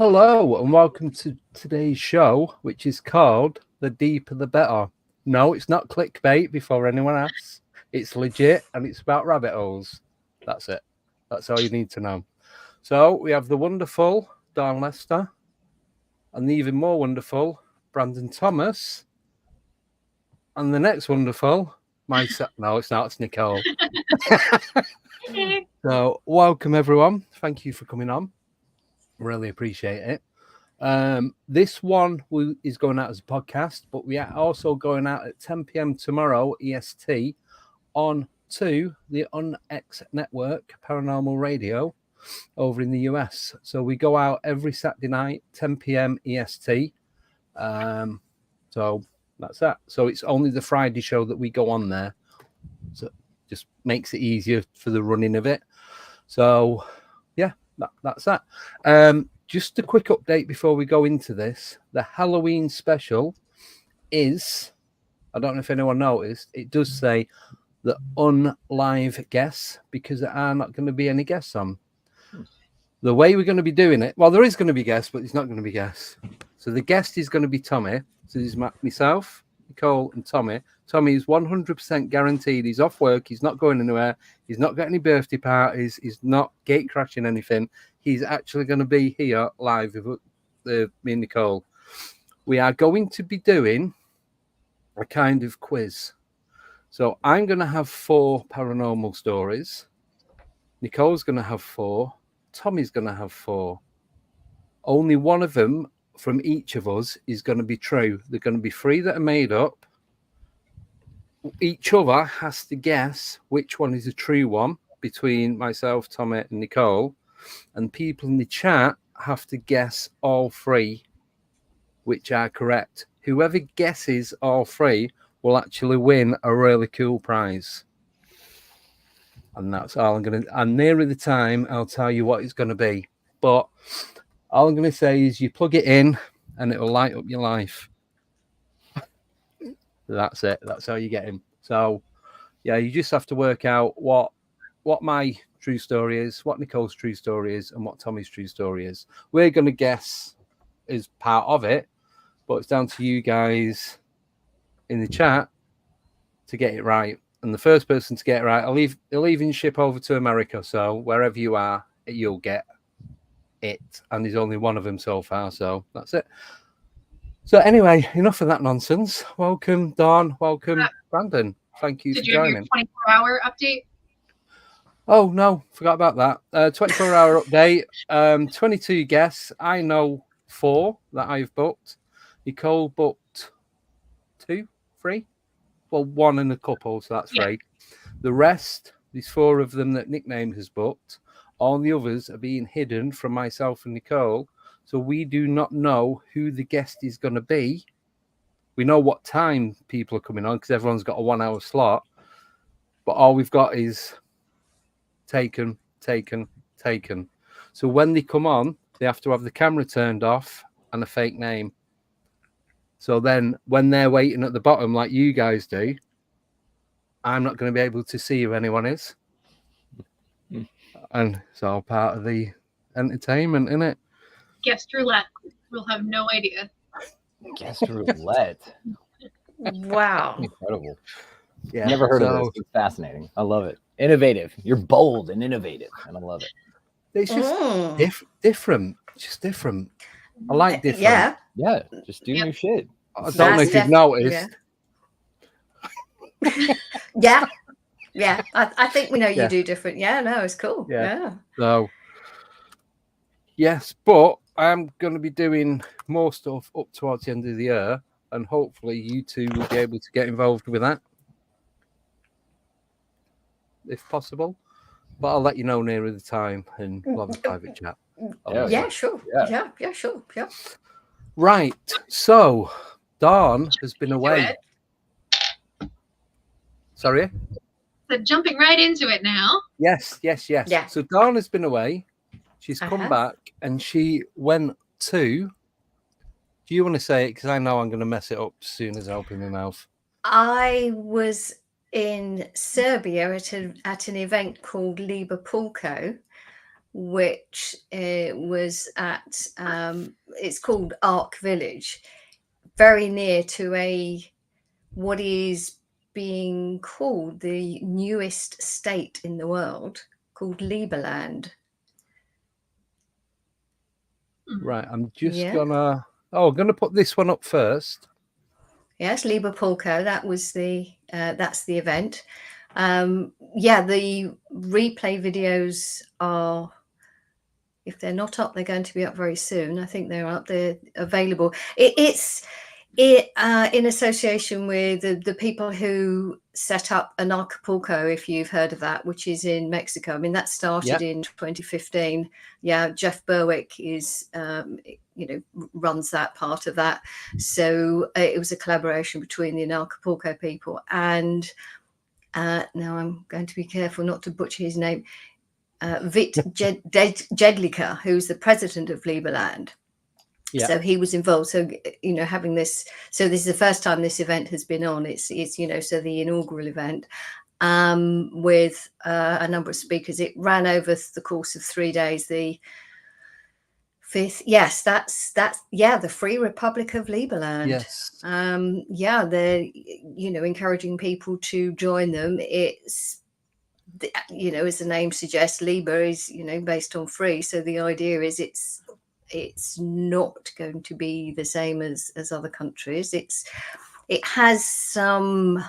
Hello and welcome to today's show, which is called The Deeper the Better. No, it's not clickbait before anyone asks. It's legit and it's about rabbit holes. That's it. That's all you need to know. So we have the wonderful Dawn Lester and the even more wonderful Brandon Thomas. And the next wonderful, myself. No, it's not. It's Nicole. So welcome everyone. Thank you for coming on. Really appreciate it. This one is going out as a podcast, but we are also going out at 10 p.m. tomorrow EST on to the UnX Network Paranormal Radio over in the US. So we go out every Saturday night, 10 p.m. EST. So that's that. So it's only the Friday show that we go on there. So it just makes it easier for the running of it. So yeah, that's that. Just a quick update before we go into this. The Halloween special is, I don't know if anyone noticed, it does say the unlive guests because there are not going to be any guests on. The way we're going to be doing it, well, there is going to be guests, but it's not going to be guests. So the guest is going to be Tommy. So this is myself, Nicole, and Tommy. Tommy is 100% guaranteed. He's off work. He's not going anywhere. He's not got any birthday parties. He's not gate crashing anything. He's actually going to be here live with me and Nicole. We are going to be doing a kind of quiz. So I'm going to have 4 paranormal stories. Nicole's going to have 4. Tommy's going to have 4. Only one of them from each of us is going to be true. There are going to be 3 that are made up. Each other has to guess which one is a true one between myself, Tommy, and Nicole. And people in the chat have to guess all 3, which are correct. Whoever guesses all 3 will actually win a really cool prize. And that's all I'm going to... And nearer the time, I'll tell you what it's going to be. But all I'm going to say is you plug it in and it will light up your life. That's it. That's how you get him. So, yeah, you just have to work out what my true story is, what Nicole's true story is, and what Tommy's true story is. We're going to guess as part of it, but it's down to you guys in the chat to get it right. And the first person to get it right, they'll even ship over to America. So wherever you are, you'll get it. And there's only one of them so far. So that's it. So anyway, enough of that nonsense. Welcome, Dawn. Welcome, Brandon. Thank you for joining. Did you have your 24-hour update? Oh, no. Forgot about that. 24-hour update. 22 guests. I know 4 that I've booked. Nicole booked 2, 3. Well, 1 and a couple, so that's 3. Yeah. The rest, there's 4 of them that Nickname has booked. All the others are being hidden from myself and Nicole. So we do not know who the guest is going to be. We know what time people are coming on because everyone's got a 1-hour slot. But all we've got is taken. So when they come on, they have to have the camera turned off and a fake name. So then when they're waiting at the bottom like you guys do, I'm not going to be able to see who anyone is. And it's all part of the entertainment, isn't it? Guest roulette. We'll have no idea. Guest roulette. Wow. Incredible. Yeah. Never heard of this. It's fascinating. I love it. Innovative. You're bold and innovative. And I love it. It's just different. It's just different. I like different. Yeah. Yeah. Just do new shit. I don't know if you've noticed. Yeah. Yeah. I think we know you do different. Yeah, no, it's cool. Yeah. So, yes, but I'm going to be doing more stuff up towards the end of the year, and hopefully you two will be able to get involved with that, if possible. But I'll let you know nearer the time, and we'll have a private chat. Yeah, sure. Yeah, sure. Yeah. Right. So, Dawn has been away. Sorry? So jumping right into it now. Yes. Yeah. So Dawn has been away. She's come back and she went to... Do you want to say it? Because I know I'm going to mess it up as soon as I open my mouth. I was in Serbia at an event called Liber Pulko, which was at it's called Ark Village, very near to what is being called the newest state in the world, called Lieberland. Right, I'm just Yeah. gonna. Oh, I'm gonna put this one up first. Yes, Lieberpolko. That was that's the event. Yeah, the replay videos are, if they're not up, they're going to be up very soon. I think they're up. They're available. It's in association with the people who set up Acapulco, if you've heard of that, which is in Mexico. I mean, that started in 2015. Yeah, Jeff Berwick is, runs that part of that. So it was a collaboration between the Acapulco people and now I'm going to be careful not to butcher his name. Vit Jedlicka, who's the president of Lieberland. Yeah. So he was involved. So, having this, so this is the first time this event has been on. It's so the inaugural event with a number of speakers. It ran over the course of 3 days. The fifth, yes, that's the Free Republic of Lieberland. Yes. They're encouraging people to join them. It's as the name suggests, Liber is based on free. So the idea is it's not going to be the same as other countries. It has some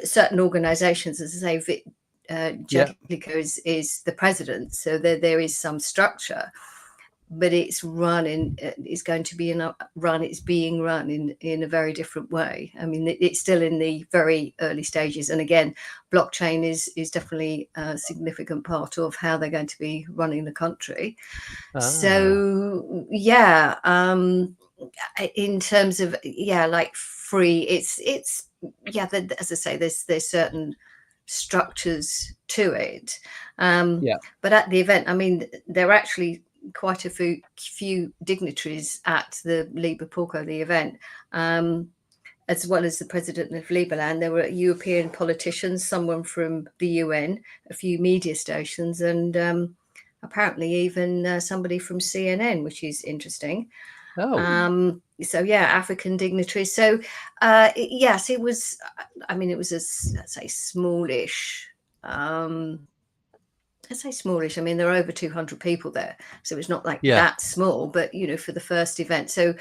certain organizations, as I say, Jedlicka is the president, so there is some structure, but it's being run in a very different way. I mean, it's still in the very early stages, and again, blockchain is definitely a significant part of how they're going to be running the country. So in terms of like free, it's as I say, there's certain structures to it, but at the event, I mean, there are actually quite a few dignitaries at the Lieberpolko, the event, as well as the president of Lieberland. There were European politicians, someone from the UN, a few media stations, and apparently even somebody from CNN, which is interesting. African dignitaries. So yes, it was, I mean, it was let's say smallish. I mean, there are over 200 people there, so it's not like that small, but for the first event, so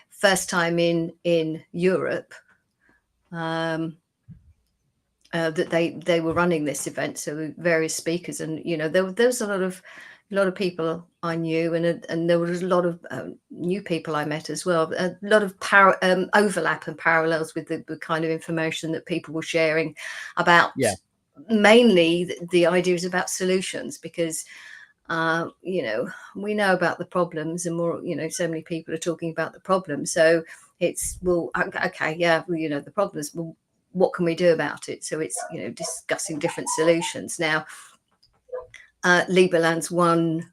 first time in Europe that they were running this event, so various speakers, and there was a lot of people I knew, and there was a lot of new people I met as well. A lot of overlap and parallels with the kind of information that people were sharing about. Mainly the idea is about solutions, because we know about the problems, and more, so many people are talking about the problems. So it's, the problems, well, what can we do about it? So it's discussing different solutions. Now Lieberland's one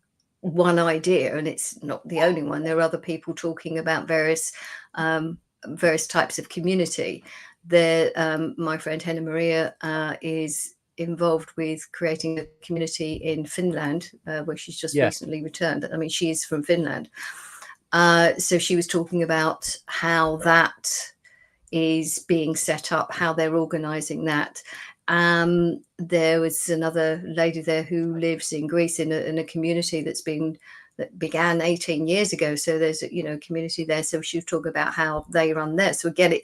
idea, and it's not the only one. There are other people talking about various types of community. My friend Henna Maria is involved with creating a community in Finland, where she's just recently returned. I mean, she is from Finland. So she was talking about how that is being set up, how they're organizing that. There was another lady there who lives in Greece in a community that began 18 years ago. So there's a community there. So she was talking about how they run there. So again,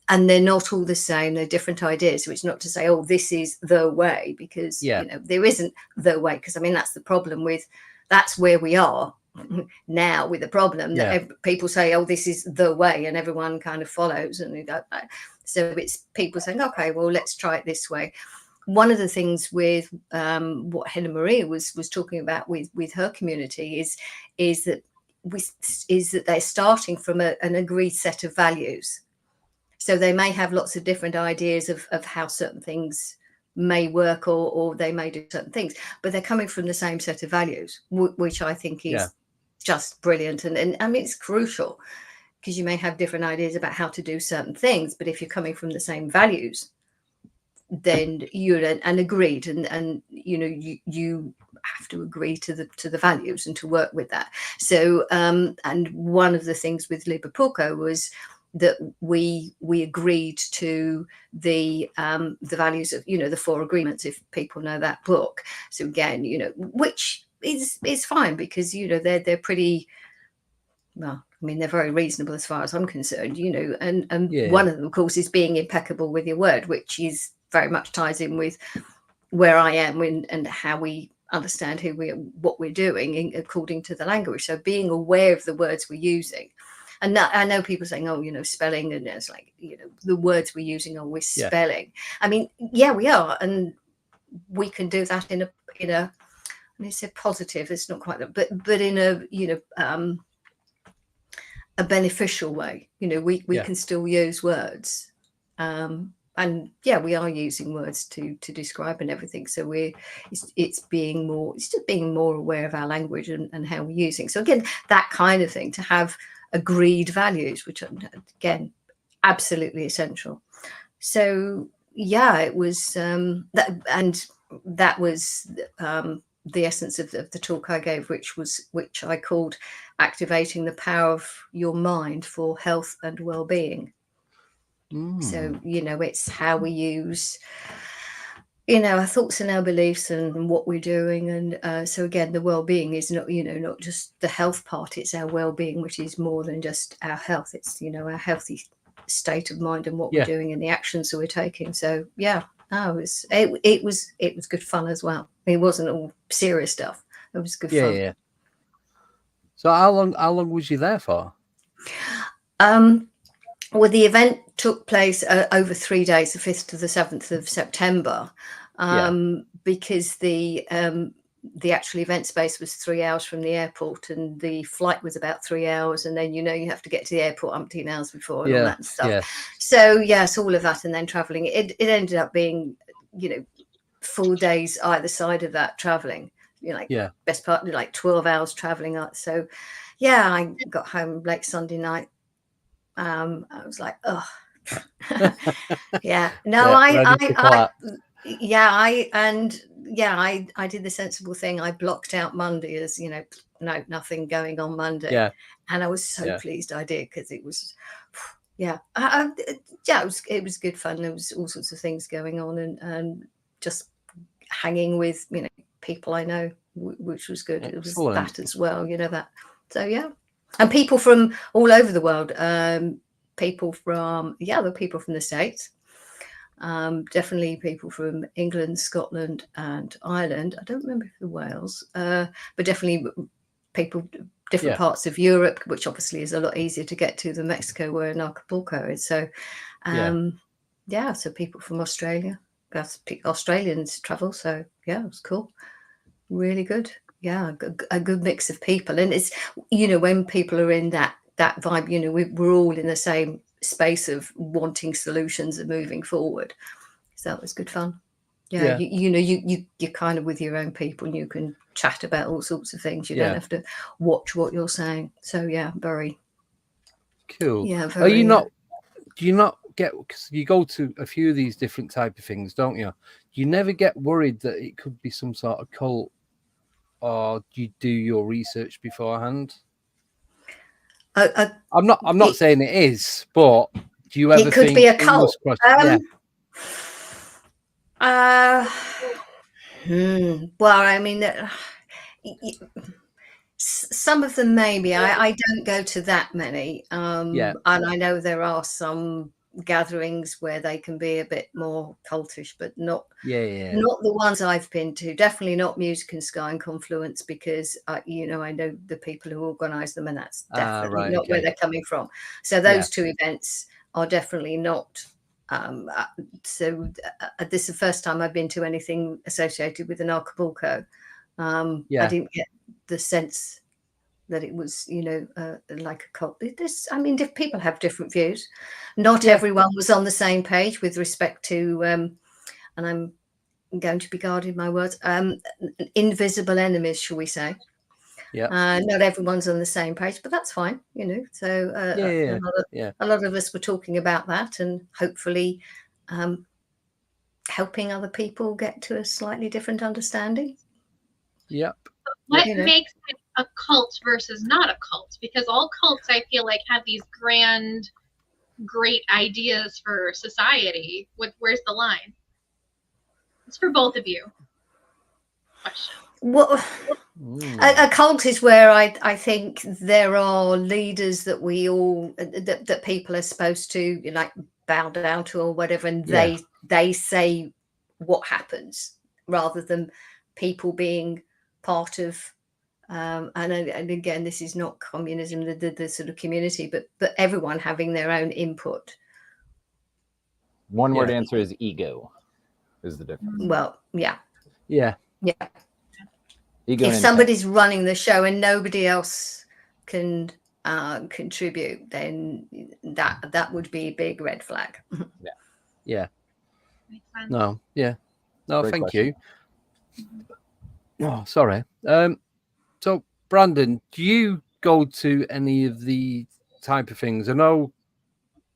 and they're not all the same. They're different ideas. So it's not to say, oh, this is the way, because there isn't the way. Because I mean, that's the problem that's where we are now with the problem that people say, oh, this is the way, and everyone kind of follows, and we go. So it's people saying, okay, well, let's try it this way. One of the things with what Henna Maria was talking about with her community is that they're starting from an agreed set of values. So they may have lots of different ideas of how certain things may work, or they may do certain things, but they're coming from the same set of values, which I think is just brilliant. And I mean, it's crucial, because you may have different ideas about how to do certain things, but if you're coming from the same values, then and agreed, and you have to agree to the values and to work with that. So and one of the things with Liverpool was that we agreed to the values of the 4 agreements, if people know that book. So again, which is fine, because they're pretty, well, I mean, they're very reasonable as far as I'm concerned, and one of them, of course, is being impeccable with your word, which is very much ties in with where I am and how we understand what we're doing according to the language. So being aware of the words we're using. And I know people saying, oh, spelling, and it's like, the words we're using, are we spelling? I mean, yeah, we are. And we can do that in a, I mean, it's positive, it's not quite that, but in a beneficial way. We can still use words. And yeah, we are using words to describe and everything. So it's just being more aware of our language and how we're using. So again, that kind of thing, to have agreed values, which are, again, absolutely essential. So yeah, it was that was the essence of the talk I gave, which I called Activating the Power of Your Mind for Health and Well-being. So it's how we use our thoughts and our beliefs and what we're doing. And so again, the well-being is not not just the health part, it's our well-being, which is more than just our health. It's our healthy state of mind and what we're doing and the actions that we're taking. So yeah, it was good fun as well. It wasn't all serious stuff. It was good fun. Yeah. So how long was you there for? Well, the event took place over 3 days, the 5th to the 7th of September, because the actual event space was 3 hours from the airport, and the flight was about 3 hours, and then you have to get to the airport umpteen hours before and all that stuff. So yes, all of that, and then traveling. It ended up being 4 days either side of that traveling. Best part, like 12 hours traveling. So yeah, I got home late Sunday night. I was like, oh, yeah. No, I did the sensible thing. I blocked out Monday as no, nothing going on Monday. Yeah. And I was so pleased I did, because it was, it was good fun. There was all sorts of things going on, and just hanging with people I know, which was good. Excellent. It was that as well, that. So yeah. And people from all over the world, people from the States, definitely people from England, Scotland and Ireland. I don't remember if the Wales, but definitely people, different parts of Europe, which obviously is a lot easier to get to than Mexico, where Acapulco is. So, so people from Australia, Australians travel. So yeah, it was cool. Really good. Yeah, a good mix of people. And it's, when people are in that vibe, we're all in the same space of wanting solutions and moving forward. So that was good fun. Yeah. You're kind of with your own people, and you can chat about all sorts of things. You don't have to watch what you're saying. So yeah, very cool. Yeah. Are you not, do you not get, because you go to a few of these different type of things, don't you? You never get worried that it could be some sort of cult, or do you do your research beforehand? I'm not saying it is, but do you ever think it could be a cult? Well, I mean, some of them maybe. I don't go to that many, and I know there are some gatherings where they can be a bit more cultish, but not not the ones I've been to. Definitely not Music and Sky and Confluence, because I know the people who organize them, and that's definitely not where they're coming from. So those two events are definitely not. So this is the first time I've been to anything associated with an Acapulco. I didn't get the sense that it was, like a cult. People have different views. Not everyone was on the same page with respect to, and I'm going to be guarding my words, invisible enemies, shall we say. Not everyone's on the same page, but that's fine, So a lot of us were talking about that, and hopefully helping other people get to a slightly different understanding. Yep. What You know. makes it a cult versus not a cult? Because all cults, I feel like, have these grand, great ideas for society. Where's the line? It's for both of you. Question. Well, a cult is where I think there are leaders that we all that people are supposed to like bow down to or whatever, and they say what happens rather than people being part of. And again, this is not communism, the sort of community, but everyone having their own input. One word answer is ego. Is the difference? Well, yeah. Ego If somebody's running the show and nobody else can contribute, then that would be a big red flag. Yeah. Makes sense. No. Yeah. No. Great Thank question. you. Oh, sorry. So Brandon, do you go to any of the type of things? I know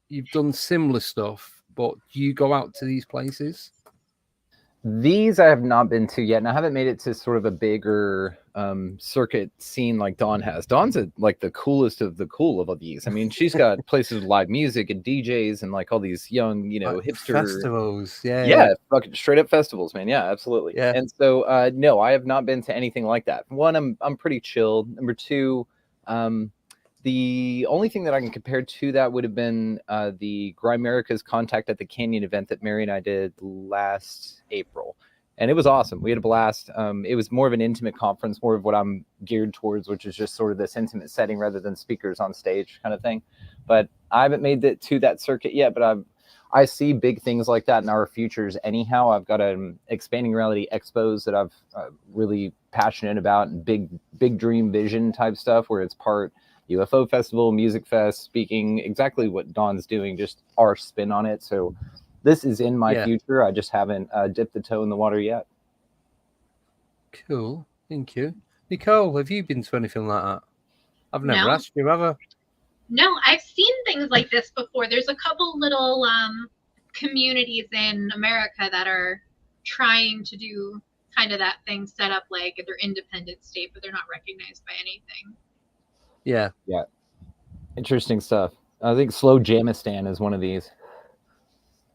you've done similar stuff, but do you go out to these places? These I have not been to yet, and I haven't made it to sort of a bigger circuit scene like Dawn has. Dawn's like the coolest of the cool of all these. I mean, she's got places with live music and DJs and like all these young, like hipster festivals. Yeah, fucking straight up festivals, man. Yeah, absolutely. Yeah. And so, no, I have not been to anything like that. One, I'm pretty chill. Number two, the only thing that I can compare to that would have been the Grimerica's Contact at the Canyon event that Mary and I did last April. And it was awesome. We had a blast. It was more of an intimate conference, more of what I'm geared towards, which is just sort of this intimate setting rather than speakers on stage kind of thing. But I haven't made it to that circuit yet, but I see big things like that in our futures anyhow. I've got an expanding reality expos that I've really passionate about, and big dream vision type stuff where it's part UFO festival, music fest, speaking, exactly what Dawn's doing, just our spin on it. So this is in my future. I just haven't dipped the toe in the water yet. Cool. Thank you. Nicole, have you been to anything like that? I've never asked you, have I? No, I've seen things like this before. There's a couple little communities in America that are trying to do kind of that thing, set up like their independent state, but they're not recognized by anything. Yeah. Interesting stuff. I think Slow Jamistan is one of these.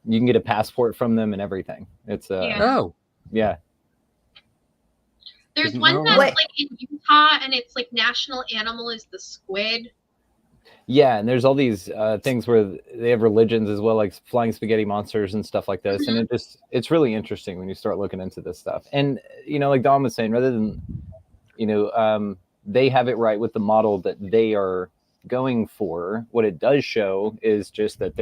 You can get a passport from them and everything. It's yeah. There's one that's like in Utah, and it's like national animal is the squid. Yeah, and there's all these things where they have religions as well, like flying spaghetti monsters and stuff like this. And it's really interesting when you start looking into this stuff. And like Dawn was saying, rather than they have it right with the model that they are going for. What it does show is just that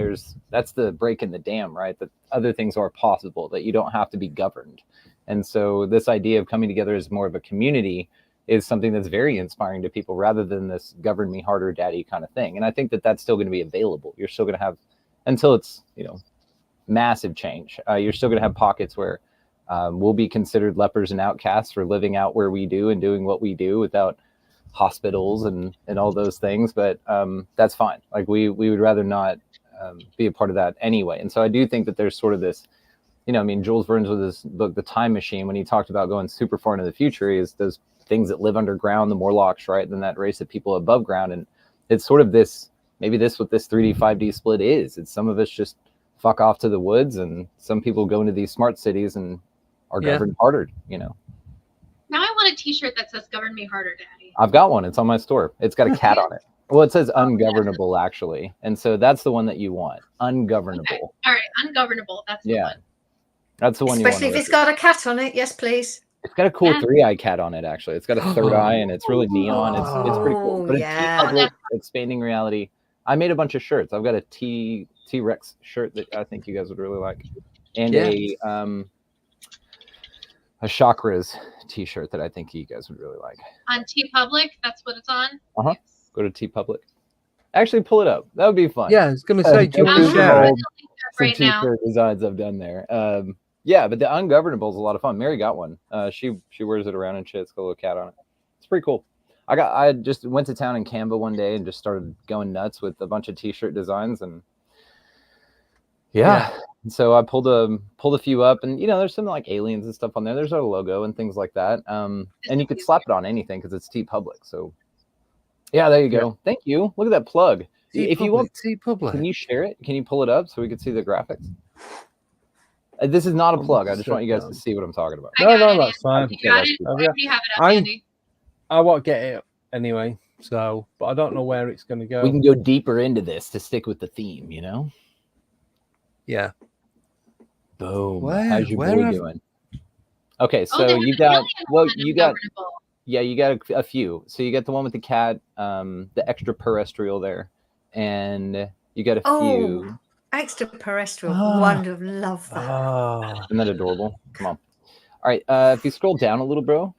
that's the break in the dam, right? That other things are possible, that you don't have to be governed. And so this idea of coming together as more of a community is something that's very inspiring to people rather than this govern me harder daddy kind of thing. And I think that that's still going to be available. You're still going to have, until it's, massive change, you're still going to have pockets where we'll be considered lepers and outcasts for living out where we do and doing what we do without hospitals and all those things. But that's fine. Like we would rather not be a part of that anyway. And so I do think that there's sort of this, Jules Verne's with his book, The Time Machine, when he talked about going super far into the future, is those things that live underground, the Morlocks, right? Then that race of people above ground. And it's sort of this, maybe this what this 3D, 5D split is. It's some of us just fuck off to the woods, and some people go into these smart cities and are governed harder, Now I want a t-shirt that says govern me harder, daddy. I've got one. It's on my store. It's got a cat on it. Well, it says ungovernable, actually. And so that's the one that you want. Ungovernable. Okay. All right. Ungovernable. That's the one. That's the one Especially you want. If it's got a cat on it. Yes, please. It's got a cool 3-eye cat on it, actually. It's got a third eye, and it's really neon. It's pretty cool. But it's expanding reality. I made a bunch of shirts. I've got a T-Rex shirt that I think you guys would really like. And a Chakras t-shirt that I think you guys would really like. On TeePublic, that's what it's on? Yes. Go to TeePublic. Actually, pull it up. That would be fun. Yeah, I was going to say, do you want to share some t-shirt designs I've done there. But the Ungovernable is a lot of fun. Mary got one. She wears it around and shit. It's got a little cat on it. It's pretty cool. I just went to town in Canva one day and just started going nuts with a bunch of t-shirt designs, and And so I pulled a few up, and there's some like aliens and stuff on there. There's our logo and things like that. And you could slap it on anything because it's TeePublic. So yeah, there you go. Thank you. Look at that plug. If you want, TeePublic. can you share it? Can you pull it up so we can see the graphics? This is not a plug. I just want you guys to see what I'm talking about. No, that's fine. You got it. You have it up, Andy. I won't get it anyway. So, but I don't know where it's going to go. We can go deeper into this to stick with the theme, Yeah. Boom. Where? How's your Where boy have- doing? Okay, so there's you an got alien you one got governable. yeah, you got a few. So you got the one with the cat, the extraterrestrial there, and you got a few. Extraterrestrial. Ah. Wonderful. Love that. Oh, Isn't that adorable? Come on. All right, if you scroll down a little, bro,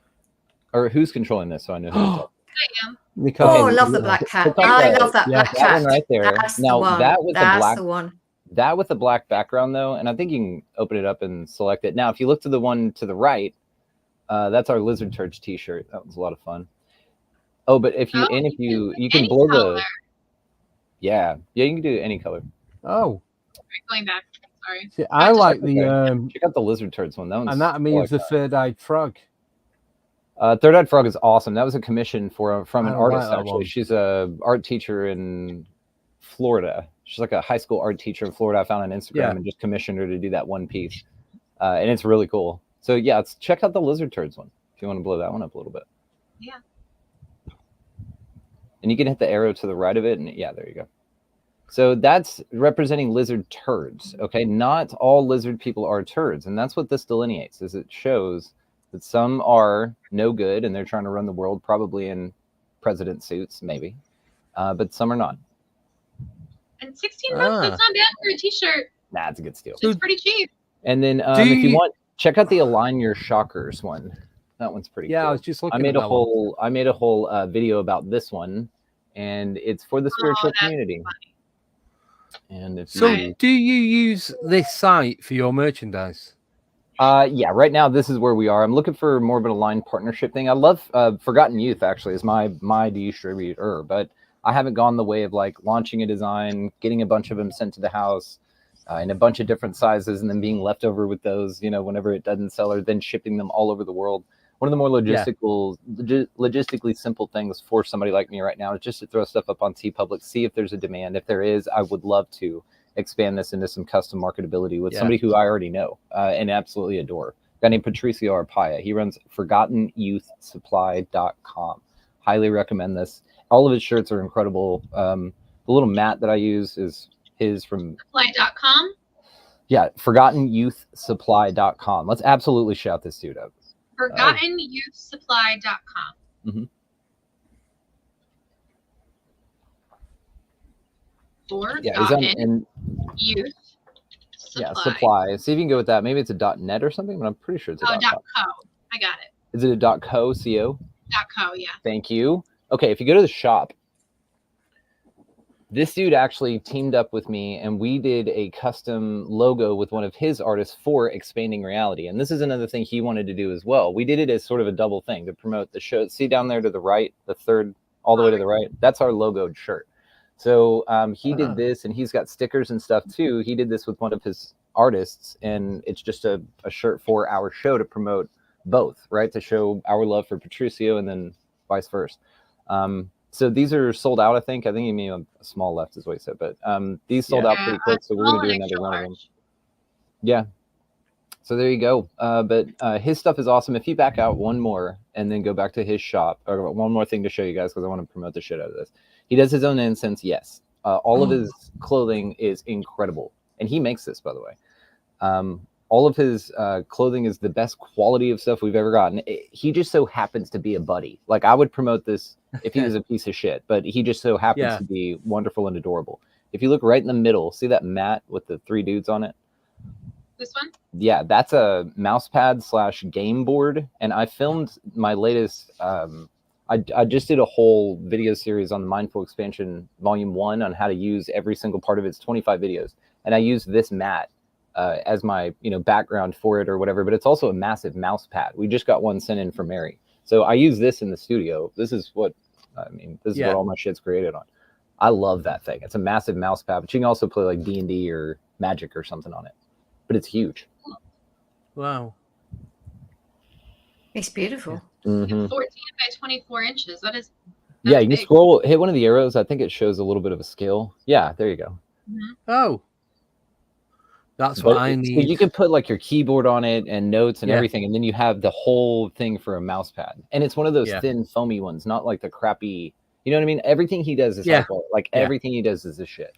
or who's controlling this, so I know who to talk. I am. Nicole. Oh, Okay, love the black cat. click on I that. love that Yeah, black That cat. one right there. That's Now the one. that with That's the black, the one. that with the black background though, and I think you can open it up and select it. Now, if you look to the one to the right, that's our Lizard Turds T-shirt. That was a lot of fun. Oh, but if you you can any blow color. the yeah, you can do any color. Oh, Going back. Sorry. see, I like the Check out the Lizard Turds one. That one's anatomy of the third-eyed frog. Third Eyed Frog is awesome. That was a commission from an I like artist that actually. one. She's a art teacher in Florida. She's like a high school art teacher in Florida. I found on Instagram and just commissioned her to do that one piece, and it's really cool. So yeah, let's check out the Lizard Turds one if you want to blow that one up a little bit. Yeah. And you can hit the arrow to the right of it, and yeah, there you go. So that's representing lizard turds. Okay, not all lizard people are turds, and that's what this delineates. Is it shows that some are no good and they're trying to run the world, probably in president suits, maybe, but some are not. And 16 bucks, that's not bad for a t-shirt. Nah, it's a good steal. It's pretty cheap. And then if you want, check out the Align Your Shockers one. That one's pretty cool. I was just looking. I made a whole video about this one, and it's for the spiritual community. And if do you use this site for your merchandise? Yeah, right now this is where we are. I'm looking for more of an aligned partnership thing. I love Forgotten Youth actually is my distributor, but I haven't gone the way of like launching a design, getting a bunch of them sent to the house in a bunch of different sizes, and then being left over with those, whenever it doesn't sell, or then shipping them all over the world. One of the more logistically simple things for somebody like me right now is just to throw stuff up on TeePublic, see if there's a demand. If there is, I would love to expand this into some custom marketability with somebody who I already know and absolutely adore. A guy named Patricio Arpaia. He runs ForgottenYouthSupply.com. Highly recommend this. All of his shirts are incredible. The little mat that I use is his from Supply.com. Yeah, ForgottenYouthSupply.com. Let's absolutely shout this dude up. ForgottenYouthSupply.com. Mm-hmm. Forgotten Youth Supply. Yeah, supply. See if you can go with that. Maybe it's a .net or something, but I'm pretty sure it's a .co. .com. I got it. Is it a .co? C-O? .co, yeah. Thank you. Okay, if you go to the shop, this dude actually teamed up with me, and we did a custom logo with one of his artists for Expanding Reality. And this is another thing he wanted to do as well. We did it as sort of a double thing to promote the show. See down there to the right, the third, all the way to the right? That's our logoed shirt. So he did this, and he's got stickers and stuff too. He did this with one of his artists, and it's just a shirt for our show to promote both, right? To show our love for Patricio and then vice versa. So these are sold out, I think. I think you mean a small left is what he said, but these sold out pretty quick, so we're going to do another one of them. Yeah. So there you go. But his stuff is awesome. If you back out one more and then go back to his shop, or one more thing to show you guys, because I want to promote the shit out of this. He does his own incense, yes. All of his clothing is incredible. And he makes this, by the way. All of his clothing is the best quality of stuff we've ever gotten. He just so happens to be a buddy. Like, I would promote this if he was a piece of shit, but he just so happens to be wonderful and adorable. If you look right in the middle, see that mat with the 3 dudes on it? This one? Yeah, that's a mouse pad / game board. And I filmed my latest, I just did a whole video series on the Mindful Expansion Volume 1 on how to use every single part of its 25 videos. And I used this mat as my background for it or whatever, but it's also a massive mouse pad. We just got one sent in from Mary. So I use this in the studio. This is what, this is what all my shit's created on. I love that thing. It's a massive mouse pad, but you can also play like D&D or Magic or something on it. but it's huge. Wow. It's beautiful. Mm-hmm. 14 by 24 inches. That's Yeah, you can big. scroll, hit one of the arrows. I think it shows a little bit of a scale. Yeah, there you go. Mhm. Oh, that's But what I so need. you can put like your keyboard on it and notes and Yeah. everything, and then you have the whole thing for a mouse pad. And it's one of those Yeah. thin, foamy ones, not like the crappy. You know what I mean? Everything he does is Yeah. high quality. Like Yeah. everything he does is the shit.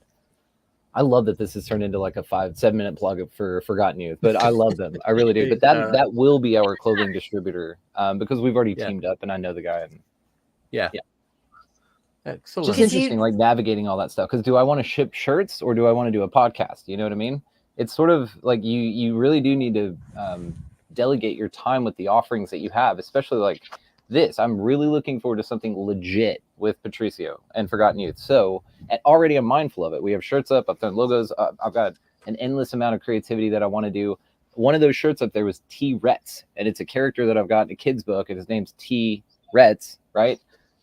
I love that this has turned into like a 5-7 minute plug for Forgotten Youth, but I love them. I really do. But that will be our clothing distributor because we've already teamed up, and I know the guy. And yeah. Excellent. Just interesting, like navigating all that stuff. Because do I want to ship shirts or do I want to do a podcast? You know what I mean? It's sort of like you really do need to delegate your time with the offerings that you have, especially like this. I'm really looking forward to something legit with Patricio and Forgotten Youth. So, and already I'm mindful of it. We have shirts up. I've done logos. I've got an endless amount of creativity that I want to do. One of those shirts up there was T-Retz, and it's a character that I've got in a kid's book, and his name's T-Retz, right?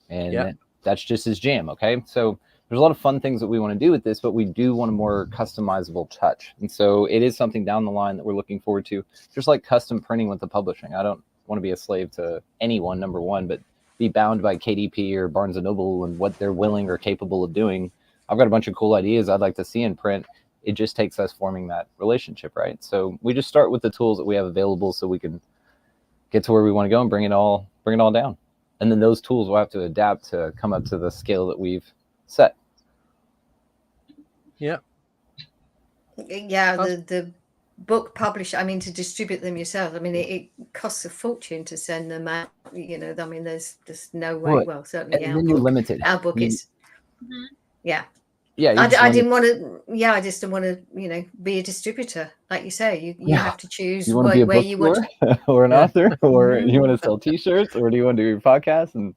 And that's just his jam, okay? So there's a lot of fun things that we want to do with this, but we do want a more customizable touch. And so it is something down the line that we're looking forward to, just like custom printing with the publishing. I don't want to be a slave to anyone, number one, but be bound by KDP or Barnes & Noble and what they're willing or capable of doing. I've got a bunch of cool ideas I'd like to see in print. It just takes us forming that relationship, right? So we just start with the tools that we have available so we can get to where we want to go and bring it all down. And then those tools will have to adapt to come up to the scale that we've set. Yeah. Yeah, the book publisher, I mean, to distribute them yourself, I mean, it costs a fortune to send them out. You know, I mean, there's just no way. Well, certainly and then you're limited. Our book is, yeah. I didn't want to. Yeah, I just didn't want to. You know, be a distributor, like you say. You have to choose you want to be a where you want or an author, or you want to sell T-shirts, or do you want to do your podcast? And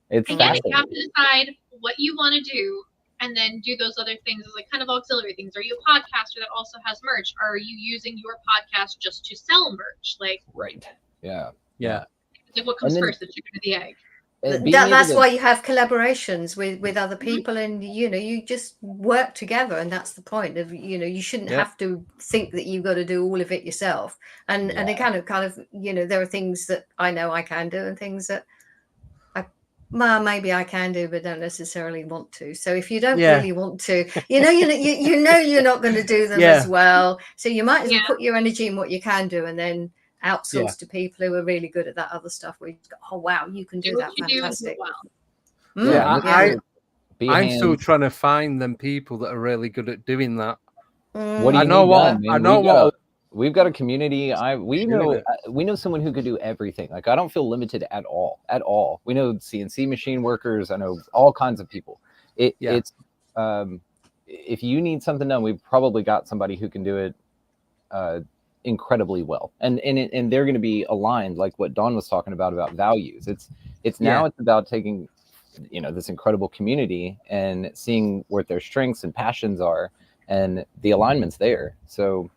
it's fascinating. You have to decide what you want to do, and then do those other things as like kind of auxiliary things. Are you a podcaster that also has merch? Are you using your podcast just to sell merch? Like, right? Yeah. Like what comes first, the chicken or the egg? That's why you have collaborations with other people, and you know, you just work together, and that's the point of, you know, you shouldn't have to think that you've got to do all of it yourself. And it kind of, you know, there are things that I know I can do and things that maybe I can do, but don't necessarily want to. So if you don't really want to, you know you're not going to do them as well. So you might as well put your energy in what you can do, and then outsource to people who are really good at that other stuff where you go, oh wow, you can do that, fantastic. I'm still trying to find them people that are really good at doing that. What do you know? I know what we've got a community. We know someone who could do everything. Like, I don't feel limited at all. We know CNC machine workers. I know all kinds of people. It's if you need something done, we've probably got somebody who can do it incredibly well, and they're going to be aligned, like what Dawn was talking about values. It's now it's about taking, you know, this incredible community and seeing what their strengths and passions are, and the alignment's there. So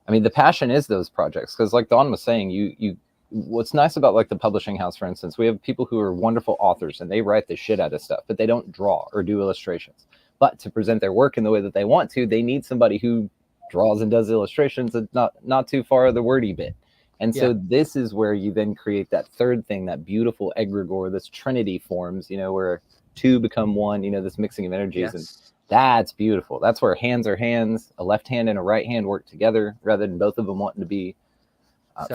I mean, the passion is those projects, because like Dawn was saying, you what's nice about like the publishing house, for instance, we have people who are wonderful authors and they write the shit out of stuff, but they don't draw or do illustrations. But to present their work in the way that they want to, they need somebody who draws and does illustrations and not too far the wordy bit. And so this is where you then create that third thing, that beautiful egregore, this trinity forms, you know, where two become one, you know, this mixing of energies. And that's beautiful. That's where hands are hands, a left hand and a right hand work together rather than both of them wanting to be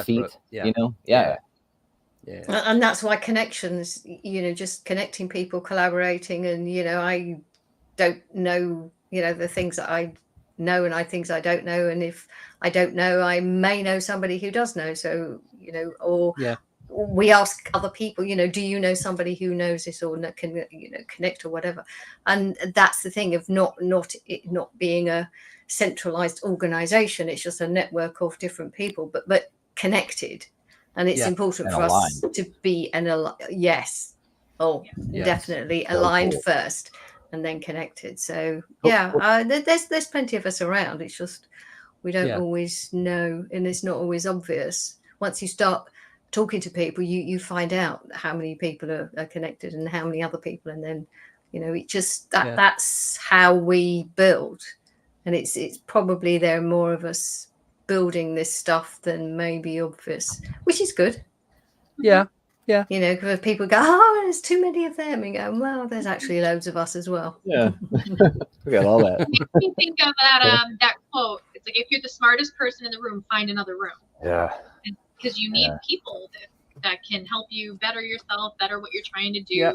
feet, you know? Yeah. And that's why connections, you know, just connecting people, collaborating. And, you know, I don't know, you know, the things that I know and things I don't know. And if I don't know, I may know somebody who does know. So, you know, or we ask other people, you know, do you know somebody who knows this or can, you know, connect or whatever. And that's the thing of not being a centralized organization. It's just a network of different people, but connected. And it's important for us to be definitely aligned first and then connected. So there's plenty of us around. It's just we don't always know, and it's not always obvious. Once you start talking to people, you find out how many people are connected and how many other people, and then, you know, it just that's how we build. And it's probably there are more of us building this stuff than may be obvious, which is good. Yeah. You know, because people go, oh, there's too many of them. And go, well, there's actually loads of us as well. Yeah. We got all that. It makes me think of that quote. It's like, if you're the smartest person in the room, find another room. Yeah. Because you need people that can help you better yourself, better what you're trying to do, Yeah.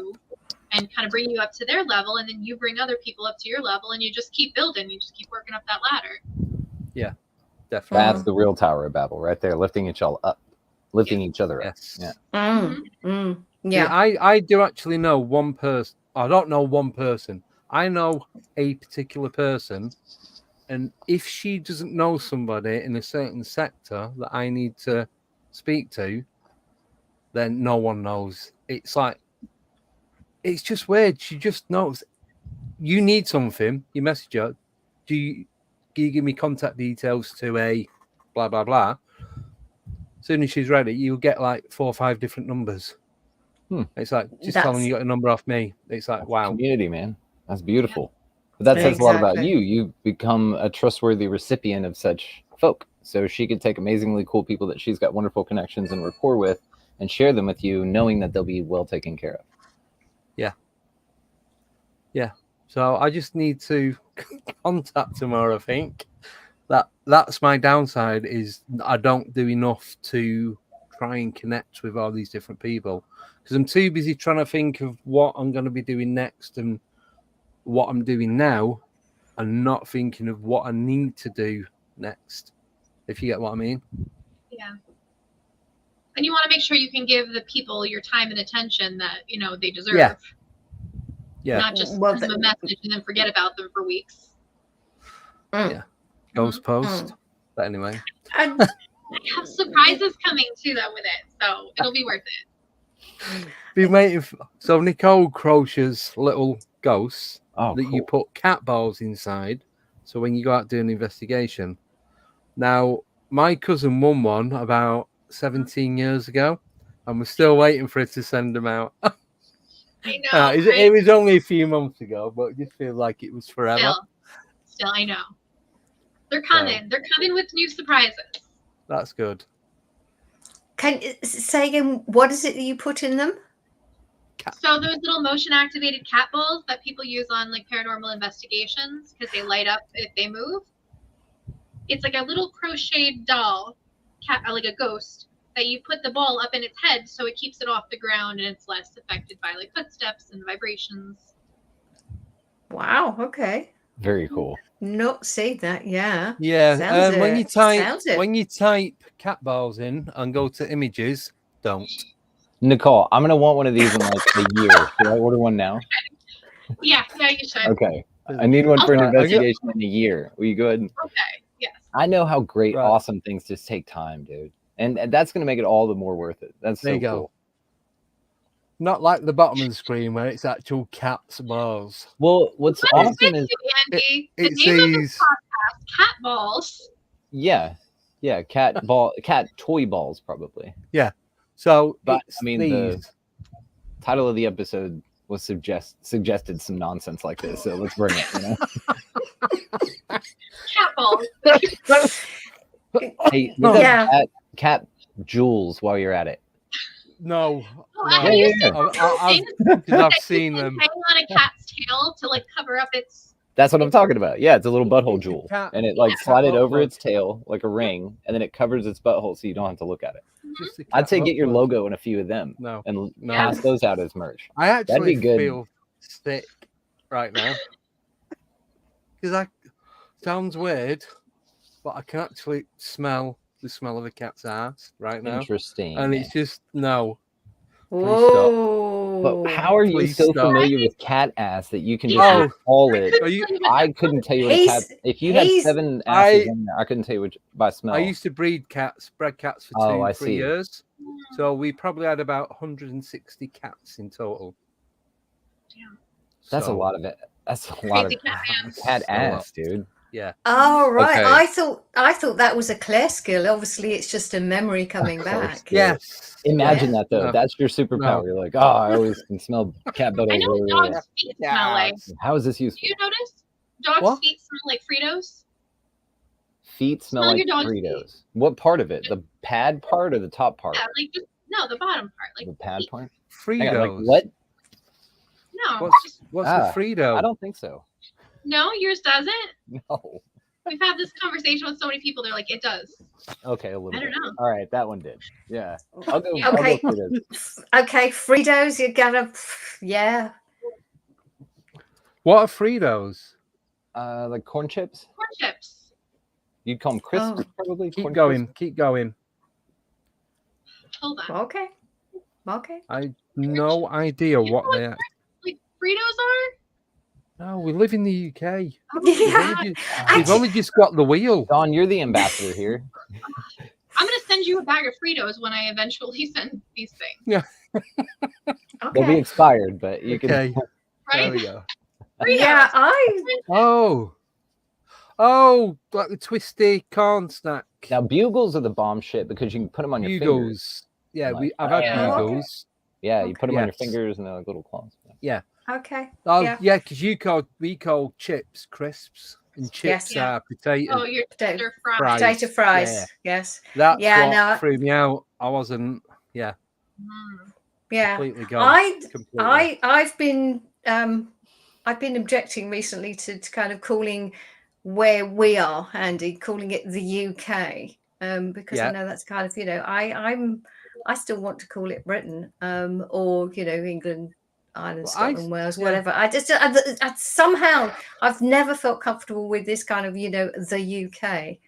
and kind of bring you up to their level. And then you bring other people up to your level, and you just keep building. You just keep working up that ladder. Yeah, definitely. That's the real Tower of Babel right there, lifting each other up. Each other up. Yes. Yeah. Yeah. See, I do actually know one person. I don't know one person. I know a particular person, and if she doesn't know somebody in a certain sector that I need to speak to, then no one knows. It's like, it's just weird. She just knows. You need something, you message her. Do you give me contact details to a blah blah blah? As soon as she's ready, you'll get like 4 or 5 different numbers. It's like, just tell them you got a number off me. It's like, wow. Community, man. That's beautiful. But that says a lot about you. You've become a trustworthy recipient of such folk. So she could take amazingly cool people that she's got wonderful connections and rapport with and share them with you, knowing that they'll be well taken care of. Yeah. So I just need to contact them, I think. That's my downside, is I don't do enough to try and connect with all these different people, because I'm too busy trying to think of what I'm going to be doing next and what I'm doing now, and not thinking of what I need to do next, if you get what I mean. Yeah. And you want to make sure you can give the people your time and attention that, they deserve. Yeah. Not just send them a message and then forget about them for weeks. Yeah. Ghost post. But anyway. I have surprises coming too, though, with it. So it'll be worth it. Been waiting for, so Nicole crochets little ghosts that you put cat balls inside. So when you go out doing an investigation. Now, my cousin won one about 17 years ago, and we're still waiting for her to send them out. I know. It was only a few months ago, but it just feels like it was forever. Still, I know. They're coming. So, they're coming with new surprises. That's good. Can you say again, what is it that you put in them? So those little motion activated cat balls that people use on like paranormal investigations because they light up if they move. It's like a little crocheted doll, like a ghost, that you put the ball up in its head so it keeps it off the ground and it's less affected by like footsteps and vibrations. Wow. Okay. Very cool. Not see that. Yeah. Yeah. When you type cat balls in and go to images, don't. Nicole, I'm gonna want one of these in like a year. Should I order one now? Yeah, you should. Okay. I need one for an investigation in a year. Will you go ahead? Okay. Yes. I know how great, awesome things just take time, dude. And that's going to make it all the more worth it. That's so cool. Not like the bottom of the screen where it's actual cat's balls. Well, what's awesome is the name of this podcast, Cat Balls. Yeah, cat toy balls, probably. Yeah. So, but I mean, the title of the episode was suggested some nonsense like this, so let's bring it. Cat balls. Hey, cat jewels while you're at it. No. Because I've seen them. Hang on a cat's tail to like cover up its. That's what I'm talking about. Yeah, it's a little butthole jewel, and it like slided over its tail like a ring, and then it covers its butthole so you don't have to look at it. I'd say get your logo in a few of them, and pass those out as merch. I actually That'd be good. feel sick right now because sounds weird, but I can actually smell the smell of a cat's ass right now. Interesting. And it's just no. Whoa. But how are you so familiar with cat ass that you can just call it? I couldn't tell you what a cat. If you had 7 asses in there, I couldn't tell you which by smell. I used to bred cats for 2-3 years. So we probably had about 160 cats in total. Damn. That's a lot of it. That's a lot of cat ass, dude. Yeah. Oh right. Okay. I thought that was a Claire skill. Obviously, it's just a memory coming back. Yes. Imagine that though. No. That's your superpower. No. You're like, I always can smell cat butt. I know dogs' feet smell like. How is this useful? Do you notice dogs' feet smell like Fritos? Feet smell Smell like your dog's Fritos. What part of it? The pad part or the top part? Yeah, like just no, the bottom part, like The pad feet. part? Fritos. Hang on, like what? No, just What's the Frito? I don't think so. no. Yours doesn't. No. We've had this conversation with so many people. They're like, it does. Okay, a little I don't bit. know. All right, that one did. Yeah. I'll go. Yeah. I'll Okay. go Fritos. Okay, Fritos, you're gonna, yeah. What are Fritos? Like corn chips. Corn chips. You'd call them crisps, Oh. probably. Keep corn going. crisps? Keep going. Hold on. Okay. Okay. I no idea You what know they are. like Fritos are? No, we live in the UK. Yeah. We've only just got the wheel. Don, you're the ambassador here. I'm gonna send you a bag of Fritos when I eventually send these things. They'll be Okay. expired, but you can. Okay, there Right? we go. Fritos. Yeah, Oh, like the twisty corn snack. Now bugles are the bomb shit because you can put them on your fingers. Bugles. Yeah, Like, I've had Yeah. bugles. Yeah, you put them on your Yes. fingers and they're like little claws. okay. Oh, Yeah. yeah, because we call chips crisps, and chips Yeah. are potato. Oh, your Potato tender fries. fries. Potato fries. Yeah. Yes. That's Yeah, what no. threw me out. I wasn't, Mm. Yeah. completely gone. Completely. I've been objecting recently to kind of calling where we are, Andy, calling it the UK, because I Yeah. know that's kind of, I still want to call it Britain, or England, Ireland, Well, Scotland, Wales, yeah. whatever. I somehow I've never felt comfortable with this kind of the UK.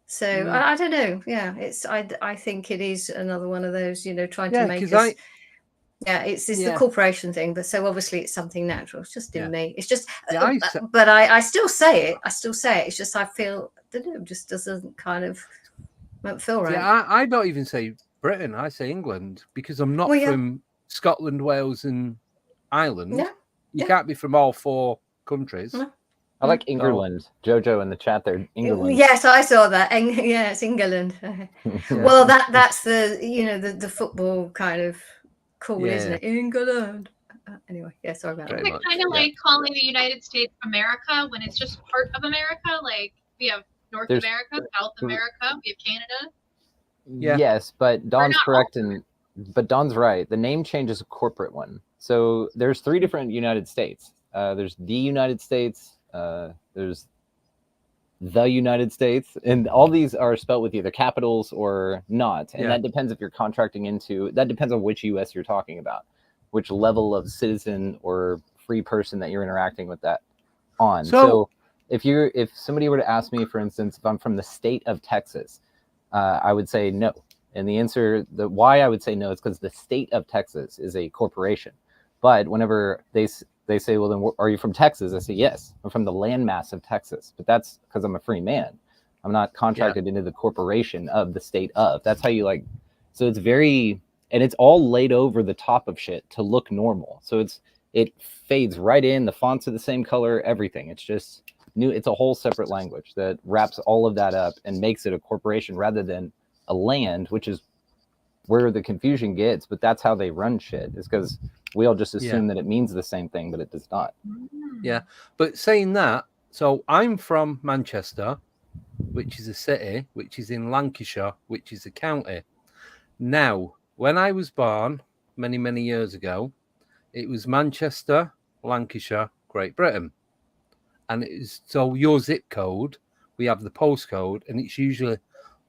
So Mm. I don't know. Yeah, I think it is another one of those trying Yeah, to make 'cause us. Yeah, it's Yeah. the corporation thing, but so obviously it's something natural. It's just in Yeah. me. It's just, Yeah, but I still say it. I still say it. It's just I feel, I don't know, just doesn't kind of don't feel right. Yeah, I don't even say Britain. I say England because I'm not Well, yeah. from Scotland, Wales, and Ireland. Yeah, You yeah. can't be from all four countries. No. I like England. Jojo in the chat there. England. Yes, I saw that. Yeah, it's England. Well, that's the the football kind of call, isn't Yeah. it? England. Anyway, yeah, sorry about Very that. It's much, kind of yeah. like calling the United States America when it's just part of America. Like we have North There's- America, South America, we have Canada. Yeah. Yes, but Don's not correct, but Don's right. The name change is a corporate one. So there's 3 different United States. There's the United States. There's the United States, and all these are spelled with either capitals or not, and that depends if you're contracting into. That depends on which U.S. you're talking about, which level of citizen or free person that you're interacting with that on. So if somebody were to ask me, for instance, if I'm from the state of Texas, I would say no. And the answer, why I would say no is because the state of Texas is a corporation. But whenever they say, well, then are you from Texas? I say, yes, I'm from the landmass of Texas. But that's because I'm a free man. I'm not contracted into the corporation of the state of. That's how you so it's very, and it's all laid over the top of shit to look normal. So it fades right in. The fonts are the same color, everything. It's just new. It's a whole separate language that wraps all of that up and makes it a corporation rather than a land, which is where the confusion gets. But that's how they run shit, is because we all just assume that it means the same thing, but it does not. Yeah, but saying that, so I'm from Manchester, which is a city, which is in Lancashire, which is a county. Now, when I was born many, many years ago, it was Manchester, Lancashire, Great Britain. And it is, so your zip code, we have the postcode, and it's usually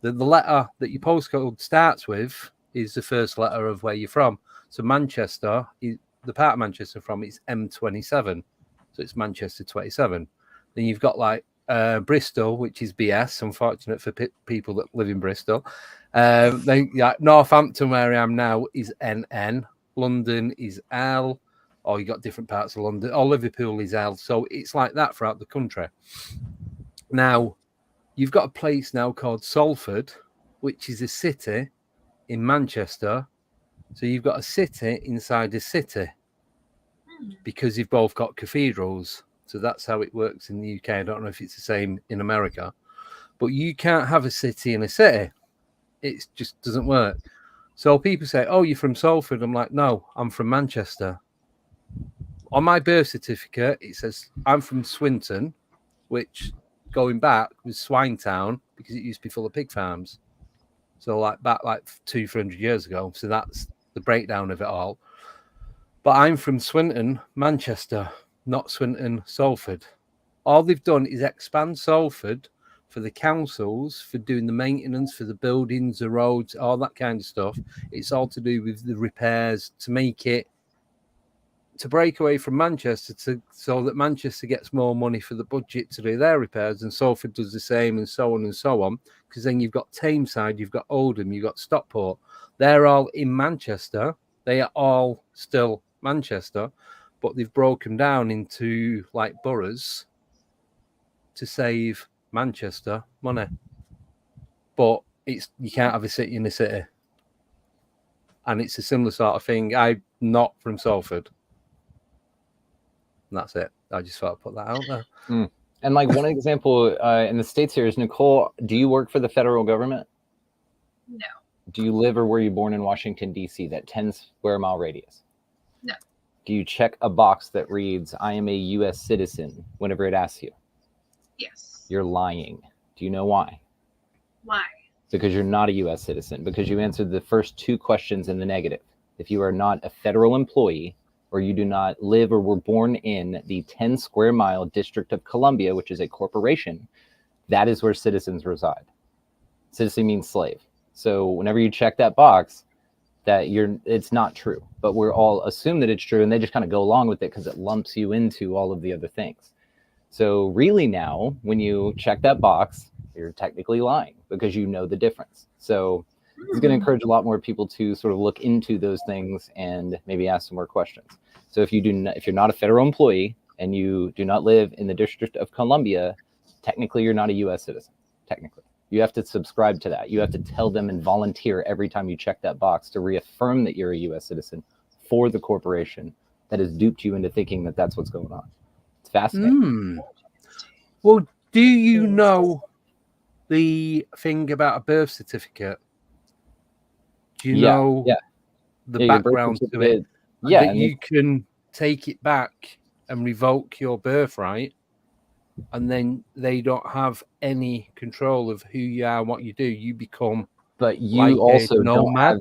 the letter that your postcode starts with is the first letter of where you're from. So Manchester, the part of Manchester from, it's M27. So it's Manchester 27. Then you've got Bristol, which is BS, unfortunate for people that live in Bristol. Then Northampton, where I am now, is NN. London is L. Or you got different parts of London. Or Liverpool is L. So it's like that throughout the country. Now, you've got a place now called Salford, which is a city in Manchester. So you've got a city inside a city because you've both got cathedrals. So that's how it works in the UK. I don't know if it's the same in America, but you can't have a city in a city. It just doesn't work. So people say, oh, you're from Salford. I'm like, no, I'm from Manchester. On my birth certificate, it says I'm from Swinton, which going back was Swinetown, because it used to be full of pig farms. So like back like 200-300 years ago. So that's the breakdown of it all. But I'm from Swinton, Manchester, not Swinton, Salford. All they've done is expand Salford for the councils, for doing the maintenance, for the buildings, the roads, all that kind of stuff. It's all to do with the repairs, to make it, to break away from Manchester, so that Manchester gets more money for the budget to do their repairs, and Salford does the same, and so on and so on. Because then you've got Tameside, you've got Oldham, you've got Stockport. They're all in Manchester. They are all still Manchester, but they've broken down into like boroughs to save Manchester money. But you can't have a city in a city. And it's a similar sort of thing. I'm not from Salford. And that's it. I just thought I'd put that out there. And like one example in the States here is, Nicole, do you work for the federal government? No. Do you live or were you born in Washington, D.C., that 10 square mile radius? No. Do you check a box that reads, I am a U.S. citizen, whenever it asks you? Yes. You're lying. Do you know why? Why? Because you're not a U.S. citizen, because you answered the first two questions in the negative. If you are not a federal employee, or you do not live or were born in the 10 square mile District of Columbia, which is a corporation, that is where citizens reside. Citizen means slave. So whenever you check that box, it's not true, but we're all assume that it's true, and they just kind of go along with it because it lumps you into all of the other things. So really now, when you check that box, you're technically lying because you know the difference. So it's going to encourage a lot more people to sort of look into those things and maybe ask some more questions. So if you're not a federal employee and you do not live in the District of Columbia, technically you're not a U.S. citizen. Technically, you have to subscribe to that. You have to tell them and volunteer every time you check that box to reaffirm that you're a U.S. citizen for the corporation that has duped you into thinking that that's what's going on. It's fascinating. Well, do you know the thing about a birth certificate? Do you know the background to it? Yeah, that you can take it back and revoke your birthright, and then they don't have any control of who you are and what you do. You become but you also nomad.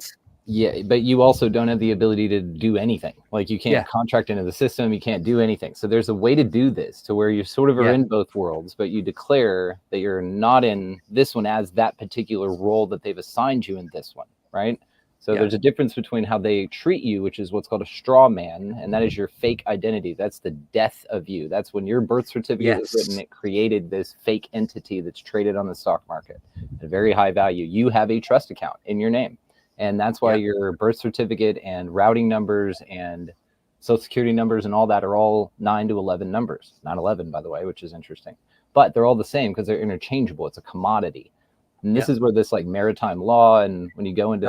But you also don't have the ability to do anything. Like you can't contract into the system. You can't do anything. So there's a way to do this to where you sort of are in both worlds, but you declare that you're not in this one as that particular role that they've assigned you in this one, right? So there's a difference between how they treat you, which is what's called a straw man, and that is your fake identity. That's the death of you. That's when your birth certificate was written, it created this fake entity that's traded on the stock market at very high value. You have a trust account in your name. And that's why your birth certificate and routing numbers and social security numbers and all that are all 9 to 11 numbers. Not 11, by the way, which is interesting. But they're all the same because they're interchangeable. It's a commodity. And this is where this like maritime law, and when you go into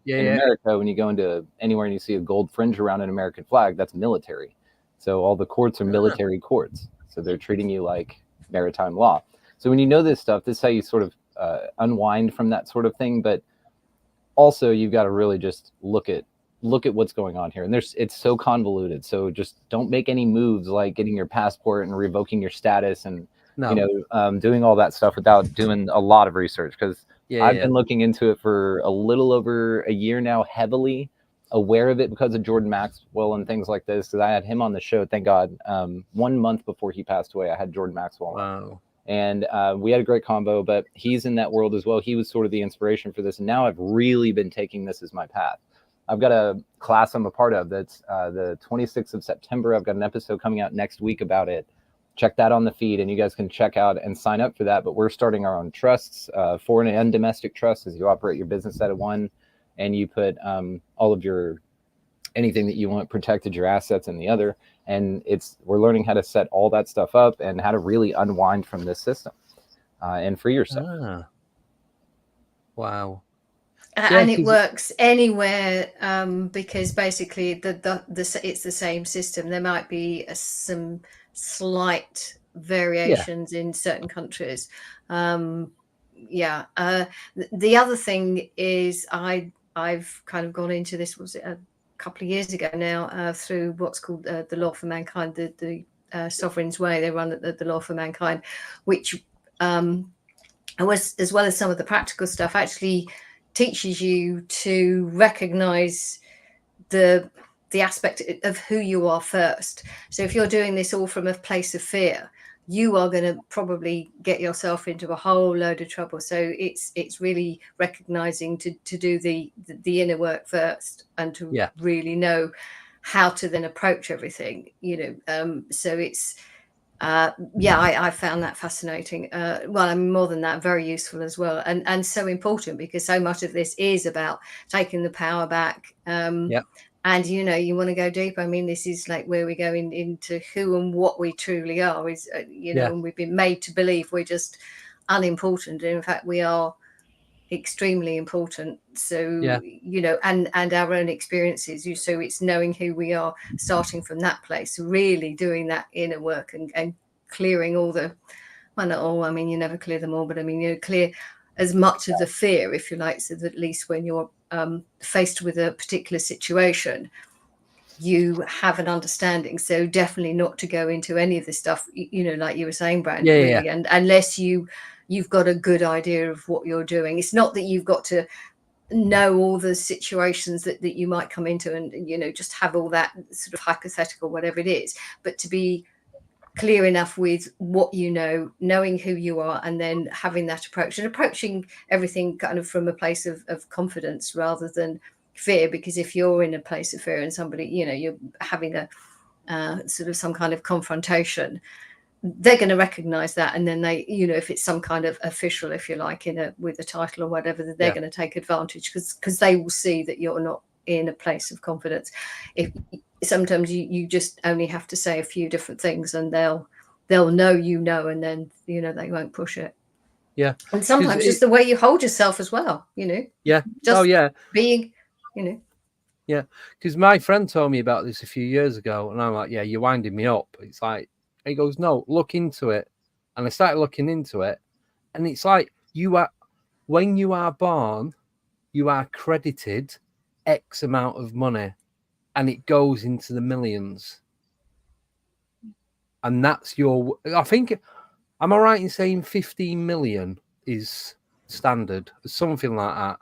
America, when you go into anywhere and you see a gold fringe around an American flag, that's military. So all the courts are military courts. So they're treating you like maritime law. So when you know this stuff, this is how you sort of unwind from that sort of thing. But also, you've got to really just look at what's going on here. And it's so convoluted. So just don't make any moves like getting your passport and revoking your status and doing all that stuff without doing a lot of research. Because I've been looking into it for a little over a year now, heavily aware of it because of Jordan Maxwell and things like this. Because I had him on the show, thank God. 1 month before he passed away, I had Jordan Maxwell on. And we had a great combo, but he's in that world as well. He was sort of the inspiration for this. And now I've really been taking this as my path. I've got a class I'm a part of that's the 26th of September. I've got an episode coming out next week about it. Check that on the feed, and you guys can check out and sign up for that. But we're starting our own trusts, foreign and domestic trusts, as you operate your business out of one, and you put all of your anything that you want protected, your assets in the other. And we're learning how to set all that stuff up and how to really unwind from this system and free yourself. Wow. And it works anywhere because basically it's the same system. There might be some slight variations in certain countries. The other thing is I've kind of gone into this, was it a couple of years ago now, through what's called the Law for Mankind, the Sovereign's Way. They run the Law for Mankind, which as well as some of the practical stuff, actually teaches you to recognize the aspect of who you are first. So if you're doing this all from a place of fear, you are going to probably get yourself into a whole load of trouble. So it's really recognizing to do the inner work first, and to really know how to then approach everything, so it's I found that fascinating. Well, I mean, more than that, very useful as well, and so important, because so much of this is about taking the power back. And you want to go deep. I mean, this is like where we're going into who and what we truly are. Is and we've been made to believe we're just unimportant, and in fact, we are extremely important. So and our own experiences. So it's knowing who we are, starting from that place, really doing that inner work, and clearing all the, well, not all. I mean, you never clear them all, but I mean, clear as much of the fear, if you like, so that at least when you're faced with a particular situation, you have an understanding. So definitely not to go into any of this stuff, like you were saying, Brand, really. And unless you've got a good idea of what you're doing. It's not that you've got to know all the situations that you might come into, and just have all that sort of hypothetical, whatever it is, but to be clear enough with what knowing who you are, and then having that approach, and approaching everything kind of from a place of confidence rather than fear. Because if you're in a place of fear and somebody, you're having a sort of some kind of confrontation, they're going to recognize that, and then they, if it's some kind of official, if you like, with a title or whatever, they're going to take advantage, because they will see that you're not in a place of confidence. If sometimes you just only have to say a few different things, and they'll know, and then they won't push it. And sometimes just the way you hold yourself as well, just being, because my friend told me about this a few years ago, and I'm like, you're winding me up. It's like, he goes, no, look into it. And I started looking into it, and it's like, when you are born, you are credited X amount of money, and it goes into the millions. And that's I think, am I right in saying 15 million is standard? Something like that.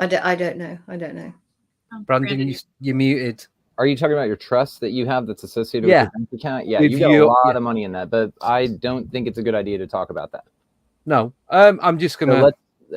I don't know. Brandon, you're muted. Are you talking about your trust that you have that's associated with your bank account? Yeah, you got a lot of money in that, but I don't think it's a good idea to talk about that. No, I'm just going to...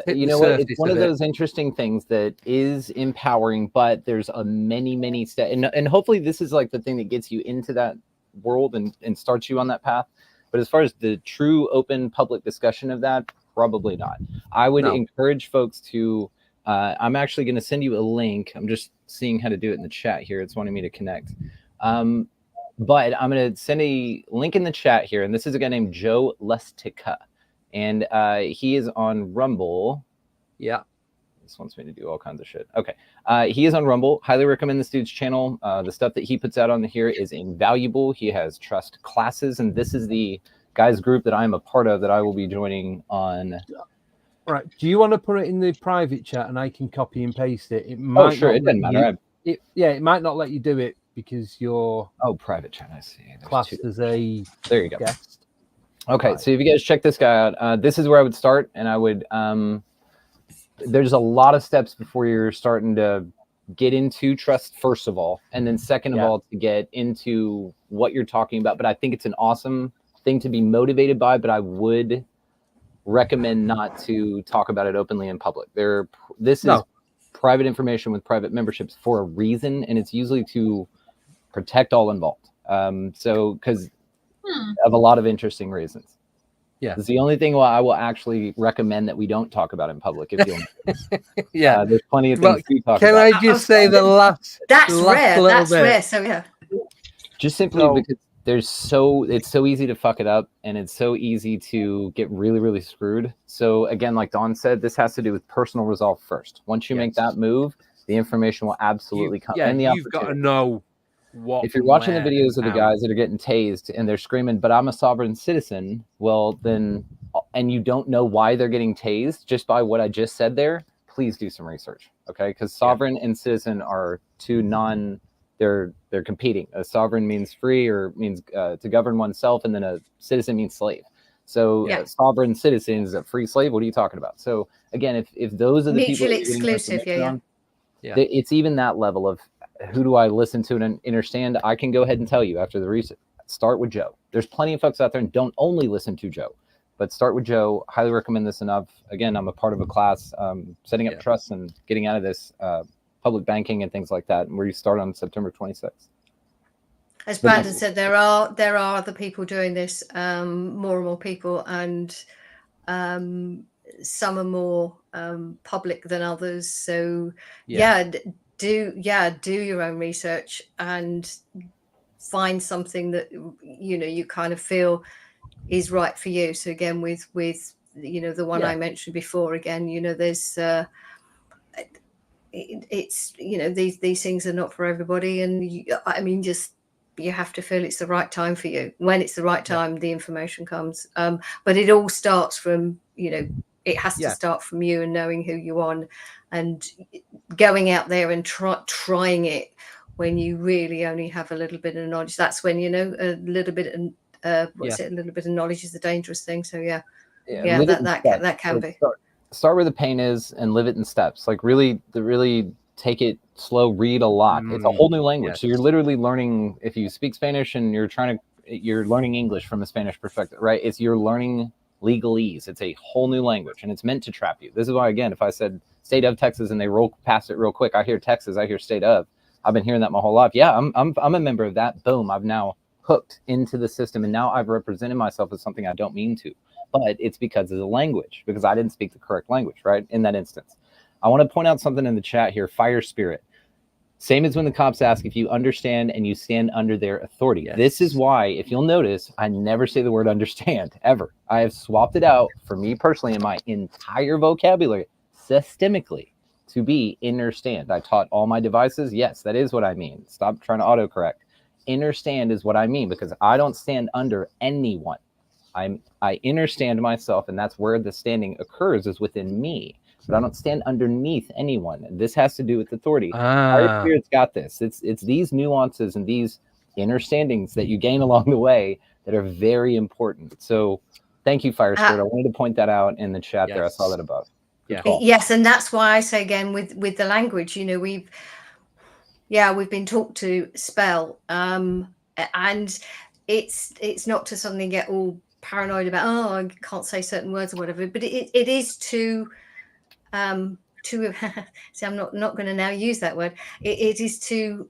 You know what? It's one of those interesting things that is empowering, but there's a many steps. And hopefully this is like the thing that gets you into that world and starts you on that path. But as far as the true open public discussion of that, probably not. I would encourage folks to... I'm actually going to send you a link. I'm just seeing how to do it in the chat here. It's wanting me to connect. But I'm going to send a link in the chat here. And this is a guy named Joe Lustica. And he is on Rumble. Yeah. This wants me to do all kinds of shit. Okay. He is on Rumble. Highly recommend this dude's channel. The stuff that he puts out on here is invaluable. He has trust classes. And this is the guys group that I'm a part of that I will be joining on... Right. Do you want to put it in the private chat and I can copy and paste it? It might it doesn't matter. It might not let you do it because you're private chat. I see. Classed as a there you go. Guest. Okay, so if you guys check this guy out, this is where I would start, and I would. There's a lot of steps before you're starting to get into trust, first of all, and then second of all to get into what you're talking about. But I think it's an awesome thing to be motivated by. But I would recommend not to talk about it openly in public. This is private information with private memberships for a reason, and it's usually to protect all involved. So because of a lot of interesting reasons. Yeah, it's the only thing I will actually recommend that we don't talk about in public. If you'll, there's plenty of things to talk about. Can I just say the last? That's rare. That's rare. So just simply because it's so easy to fuck it up, and it's so easy to get really screwed. So again, like Dawn said, this has to do with personal resolve first. Once you make that move, the information will absolutely come. And you've got to know what. If you're watching the videos of the guys that are getting tased and they're screaming, "But I'm a sovereign citizen," well then, and you don't know why they're getting tased just by what I just said there, please do some research, okay? Because sovereign and citizen are two they're competing. A sovereign means free or means to govern oneself, and then a citizen means slave. So Yeah. sovereign citizens, a free slave. What are you talking about? So again, if those are the people Mutually that you're getting your exclusive. information Yeah. on, Yeah. it's even that level of who do I listen to and understand. I can go ahead and tell you after the research. Start with Joe. There's plenty of folks out there and don't only listen to Joe, but start with Joe. Highly recommend this. And again, I'm a part of a class setting up trusts and getting out of this public banking and things like that. And where you start on September 26th. As Brandon said, there are other people doing this, more and more people, and some are more public than others. So do your own research and find something that you kind of feel is right for you. So again, with the one I mentioned before, again, there's it's these things are not for everybody, and you have to feel it's the right time for you. When it's the right time, the information comes. But it all starts from it has to start from you and knowing who you are, and going out there and trying it when you really only have a little bit of knowledge. That's when a little bit a little bit of knowledge is a dangerous thing. So that can be. Start where the pain is and live it in steps. Like really take it slow, read a lot. It's a whole new language. So you're literally learning. If you speak Spanish and you're learning English from a Spanish perspective, right? You're learning legalese. It's a whole new language, and it's meant to trap you. This is why, again, if I said state of Texas and they roll past it real quick, I hear Texas, I hear state of. I've been hearing that my whole life. Yeah, I'm a member of that. Boom, I've now hooked into the system, and now I've represented myself as something I don't mean to. But it's because of the language, because I didn't speak the correct language, right? In that instance. I want to point out something in the chat here, fire spirit. Same as when the cops ask if you understand and you stand under their authority. Yes. This is why, if you'll notice, I never say the word understand, ever. I have swapped it out for me personally in my entire vocabulary, systemically, to be understand. I taught all my devices, yes, that is what I mean. Stop trying to autocorrect. Understand is what I mean, because I don't stand under anyone. I understand myself, and that's where the standing occurs, is within me. But I don't stand underneath anyone. And this has to do with authority. Fire Spirit's got this. It's these nuances and these understandings that you gain along the way that are very important. So thank you, Fire Spirit. I wanted to point that out in the chat there. I saw that above. Yes, and that's why I say again with the language, we've been taught to spell, and it's not to suddenly get all paranoid about I can't say certain words or whatever, but it is to see, I'm not going to now use that word. It is to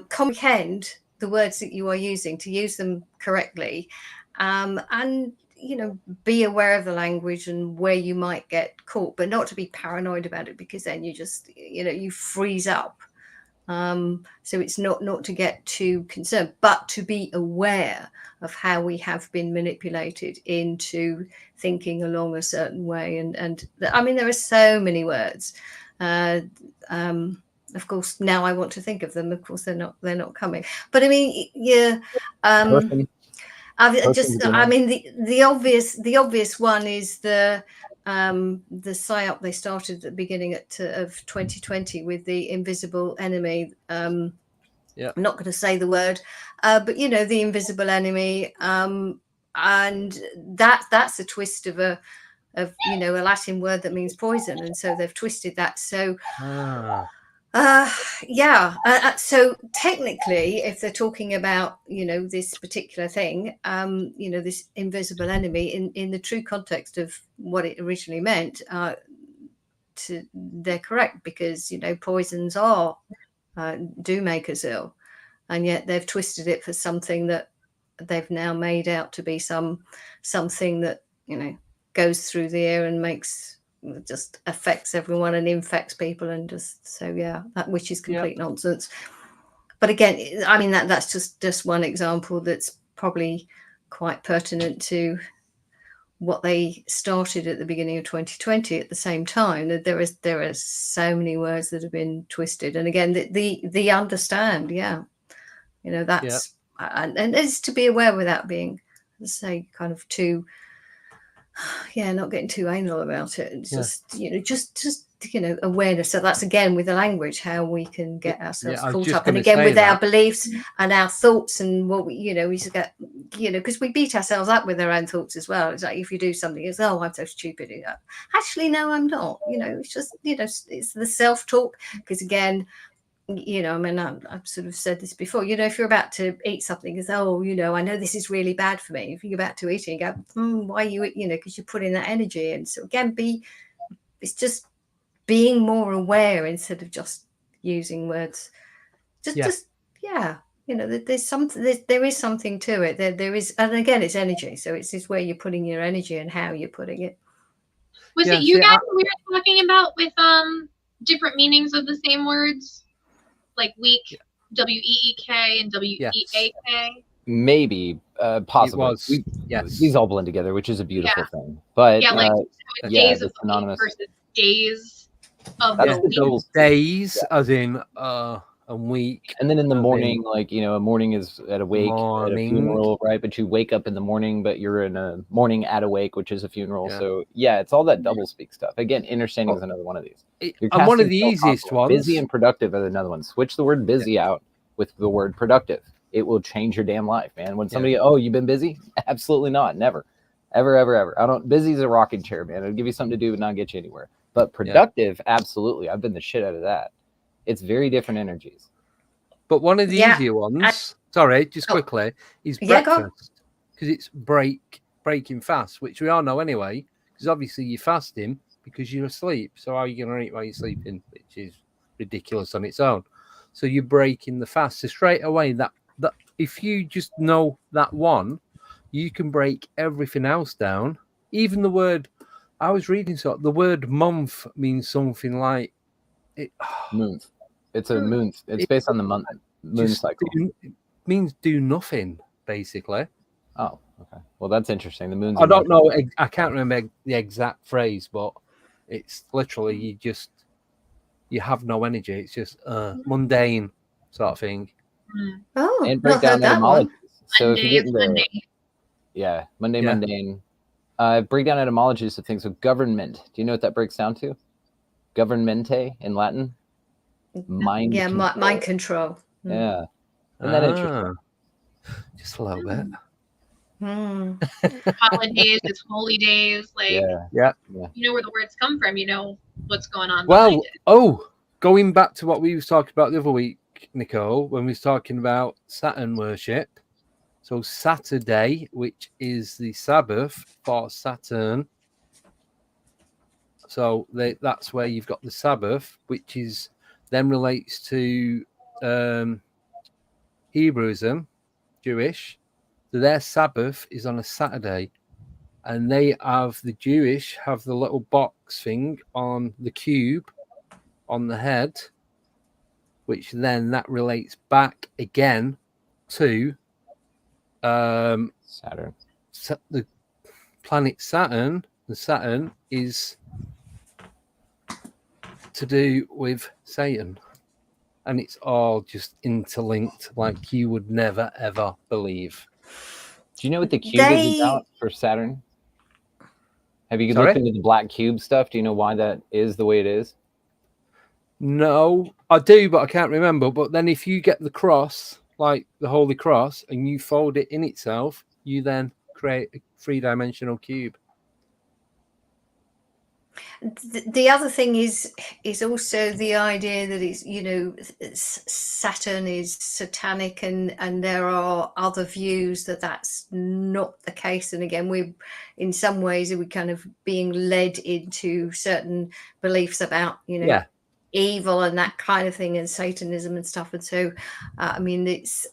comprehend the words that you are using, to use them correctly, and be aware of the language and where you might get caught, but not to be paranoid about it, because then you just you freeze up. So it's not to get too concerned, but to be aware of how we have been manipulated into thinking along a certain way. And I mean, there are so many words. Of course, now I want to think of them. Of course, they're not coming. But I mean, the obvious one is the psyop they started at the beginning of 2020 with the invisible enemy. I'm not going to say the word, but the invisible enemy, and that's a twist of a Latin word that means poison, and so they've twisted that. So so technically, if they're talking about this particular thing, this invisible enemy, in the true context of what it originally meant, they're correct, because poisons do make us ill, and yet they've twisted it for something that they've now made out to be something that goes through the air and just affects everyone and infects people, and just that, which is complete nonsense. But again, I mean, that's just one example that's probably quite pertinent to what they started at the beginning of 2020. At the same time, that there are so many words that have been twisted, and again, the understand, that's and it's to be aware without being, say, kind of too yeah, not getting too anal about it. It's Yeah. just awareness. So that's again with the language, how we can get ourselves I was caught just up, and gonna again say with our that. beliefs and our thoughts and what we just get, because we beat ourselves up with our own thoughts as well. It's like if you do something, it's I'm so stupid. Actually, no, I'm not. It's just it's the self-talk. Because again, I mean, I've sort of said this before, if you're about to eat something, it's, I know this is really bad for me. If you're about to eat it, you go, why are you, because you put in that energy. And so again, it's just being more aware instead of just using words. Yeah. There's something, there is something to it. There is, and again, it's energy. So it's just where you're putting your energy and how you're putting it. Was Yeah, it you see, guys we were talking about with different meanings of the same words? Like week, W-E-E-K and W-E-A-K? Maybe, possibly. It was, yes. These all blend together, which is a beautiful thing. But like days of the synonymous week versus days of That's the the week. double Days, as in a week. And then in the as morning, in like, a morning is at a wake, at a morning. funeral, right? But you wake up in the morning, but you're in a morning at a wake, which is a funeral. Yeah. So yeah, it's all that double speak stuff. Again, understanding is another one of these. And one of the easiest ones. Busy and productive are another one. Switch the word busy out with the word productive. It will change your damn life, man. When somebody, you've been busy? Absolutely not. Never. Ever, ever, ever. Busy's a rocking chair, man. It'll give you something to do but not get you anywhere. But productive, absolutely. I've been the shit out of that. It's very different energies. But one of the easier ones, quickly, is breakfast. Because it's breaking fast, which we all know anyway. Because obviously you're fasting because you're asleep. So how are you going to eat while you're sleeping? Which is ridiculous on its own. So you're breaking the fast. So straight away, that if you just know that one, you can break everything else down. Even the word, I was reading, the word month means something like month. It's a moon. It's based on the moon cycle. It means do nothing, basically. Oh, okay. Well, that's interesting. The moon's. I don't know. I can't remember the exact phrase, but it's literally you have no energy. It's just mundane sort of thing. Oh, and break down etymologies. So if you get into Monday. mundane. Break down etymologies of things. So government. Do you know what that breaks down to? Governmente in Latin. Mind control. Yeah. Isn't that interesting? Just a little bit. Holidays, it's holy days. Like, you know where the words come from. You know what's going on. Well, going back to what we was talking about the other week, Nicole, when we was talking about Saturn worship. So Saturday, which is the Sabbath for Saturn. So that's where you've got the Sabbath, which is then relates to Hebrewism, Jewish. So their Sabbath is on a Saturday, and the Jewish have the little box thing on the cube on the head, which then that relates back again to Saturn. The planet Saturn. The Saturn is to do with Satan, and it's all just interlinked like you would never ever believe. Do you know what the cube is about for Saturn? Have you looked into the black cube stuff? Do you know why that is the way it is? No, I do, but I can't remember. But then if you get the cross, like the Holy Cross, and you fold it in itself, you then create a 3-dimensional cube. The other thing is also the idea that Saturn is satanic, and there are other views that that's not the case. And again, we're in some ways we're kind of being led into certain beliefs about evil and that kind of thing, and Satanism and stuff. And so, I mean, it's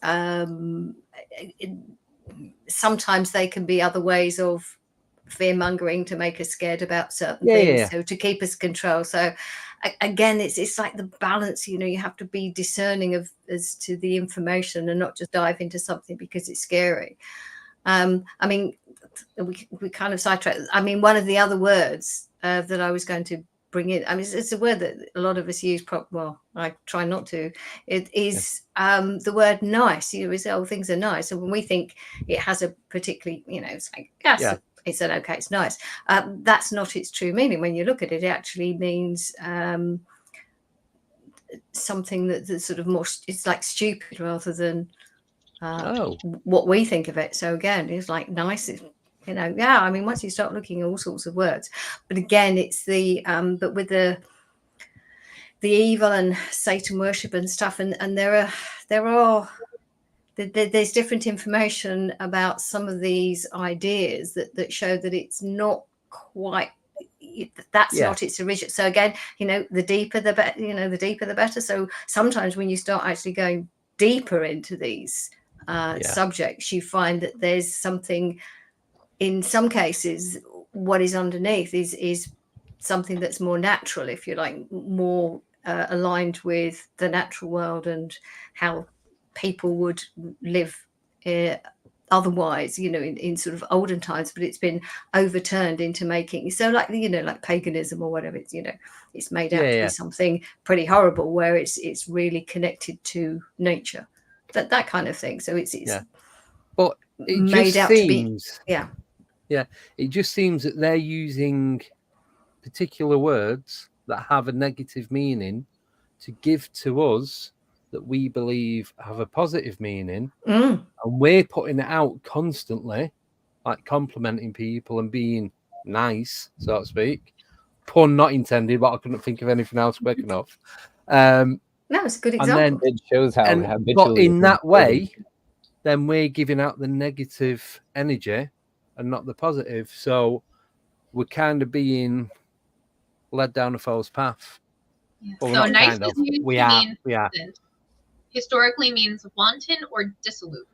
sometimes they can be other ways of fear mongering to make us scared about certain things, so to keep us control. So again, it's like the balance. You have to be discerning as to the information and not just dive into something because it's scary. I mean, we kind of sidetracked. I mean, one of the other words that I was going to bring in, I mean, it's a word that a lot of us use. Well, I try not to. It is the word nice. We say, things are nice, and when we think it has a particularly, it's like it's okay, it's nice. That's not its true meaning. When you look at it, it actually means something that's sort of more, it's like stupid rather than what we think of it. So again, it's like nice, you know, yeah, I mean, once you start looking at all sorts of words, but again, it's the but with the evil and Satan worship and stuff, and there's different information about some of these ideas that show that it's not quite, that's not its original. So again, you know, the deeper the better, you know, the deeper the better. So sometimes when you start actually going deeper into these subjects, you find that there's something, in some cases, what is underneath is something that's more natural, if you like, more aligned with the natural world and how people would live otherwise, you know, in sort of olden times, but it's been overturned into making, so like, you know, like paganism or whatever, it's, you know, it's made out to be something pretty horrible, where it's really connected to nature, that kind of thing. So it's but it made just out seems, to be it just seems that they're using particular words that have a negative meaning to give to us that we believe have a positive meaning, and we're putting it out constantly, like complimenting people and being nice, so to speak. Pun not intended, but I couldn't think of anything else quick enough. No, it's a good example. It shows how but in that way, then we're giving out the negative energy and not the positive. So we're kind of being led down a false path. Yeah. Well, so nice kind of. We are. Historically means wanton or dissolute.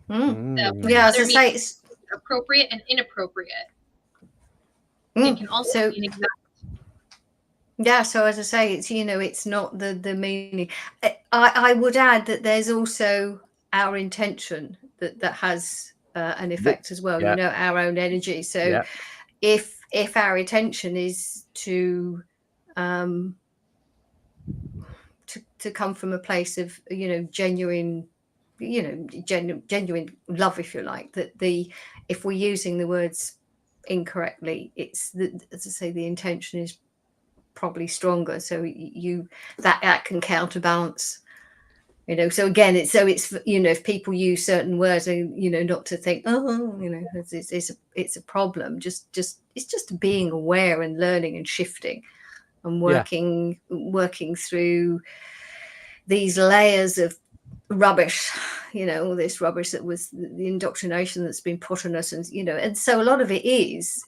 Yeah, as I say, it's appropriate and inappropriate. It can also mean exact. Yeah, so as I say, it's, you know, it's not the meaning. I would add that there's also our intention that has an effect as well. You know, our own energy. So if our intention is to come from a place of, you know, genuine love, if you like, that if we're using the words incorrectly, it's as I say, the intention is probably stronger, so that can counterbalance, you know. So again, it's you know, if people use certain words, and, you know, not to think, oh, you know, it's a problem, just it's just being aware and learning and shifting and working through these layers of rubbish, you know, all this rubbish that was the indoctrination that's been put on us, and, you know, and so a lot of it is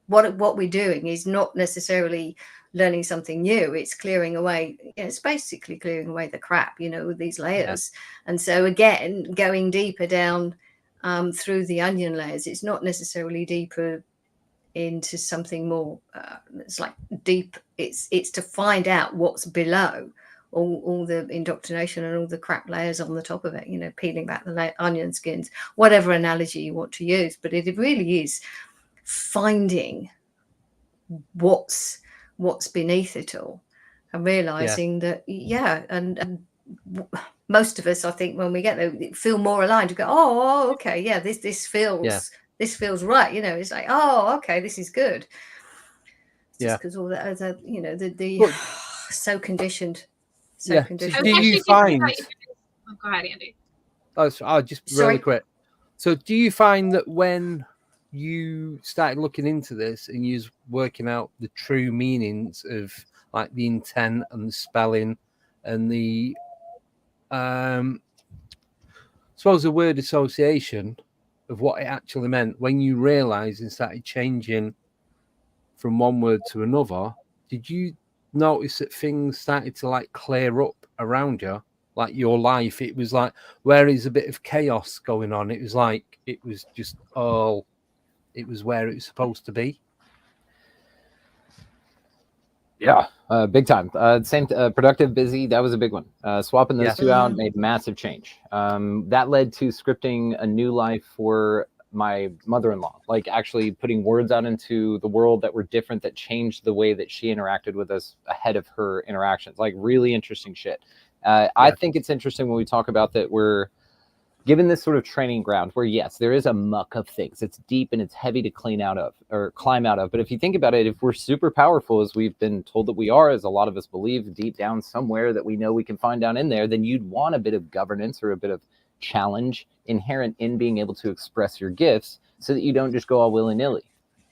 what we're doing is not necessarily learning something new. It's clearing away, you know, it's basically clearing away the crap, you know, with these layers. And so again, going deeper down through the onion layers, it's not necessarily deeper into something more it's like deep, it's to find out what's below all the indoctrination and all the crap layers on the top of it, you know, peeling back the onion skins, whatever analogy you want to use. But it really is finding what's beneath it all, and realizing that and most of us, I think, when we get there, feel more aligned to go, oh okay, yeah, this feels right, you know. It's like, oh okay, this is good. It's just because all the other, you know, the so conditioned. So do you find go ahead, Andy. I'll just really quick. So do you find that when you started looking into this and you was working out the true meanings of, like, the intent and the spelling and the suppose the word association of what it actually meant, when you realized and started changing from one word to another, did you notice that things started to, like, clear up around you, like your life? It was like, where is a bit of chaos going on, it was like it was just all, it was where it was supposed to be. Big time. Same productive, busy, that was a big one. Swapping those two out made massive change. That led to scripting a new life for my mother-in-law, like actually putting words out into the world that were different, that changed the way that she interacted with us ahead of her interactions. Like, really interesting shit. I think it's interesting when we talk about that we're given this sort of training ground where, yes, there is a muck of things, it's deep and it's heavy to clean out of or climb out of. But if you think about it, if we're super powerful, as we've been told that we are, as a lot of us believe deep down somewhere that we know we can find down in there, then you'd want a bit of governance or a bit of challenge inherent in being able to express your gifts so that you don't just go all willy-nilly.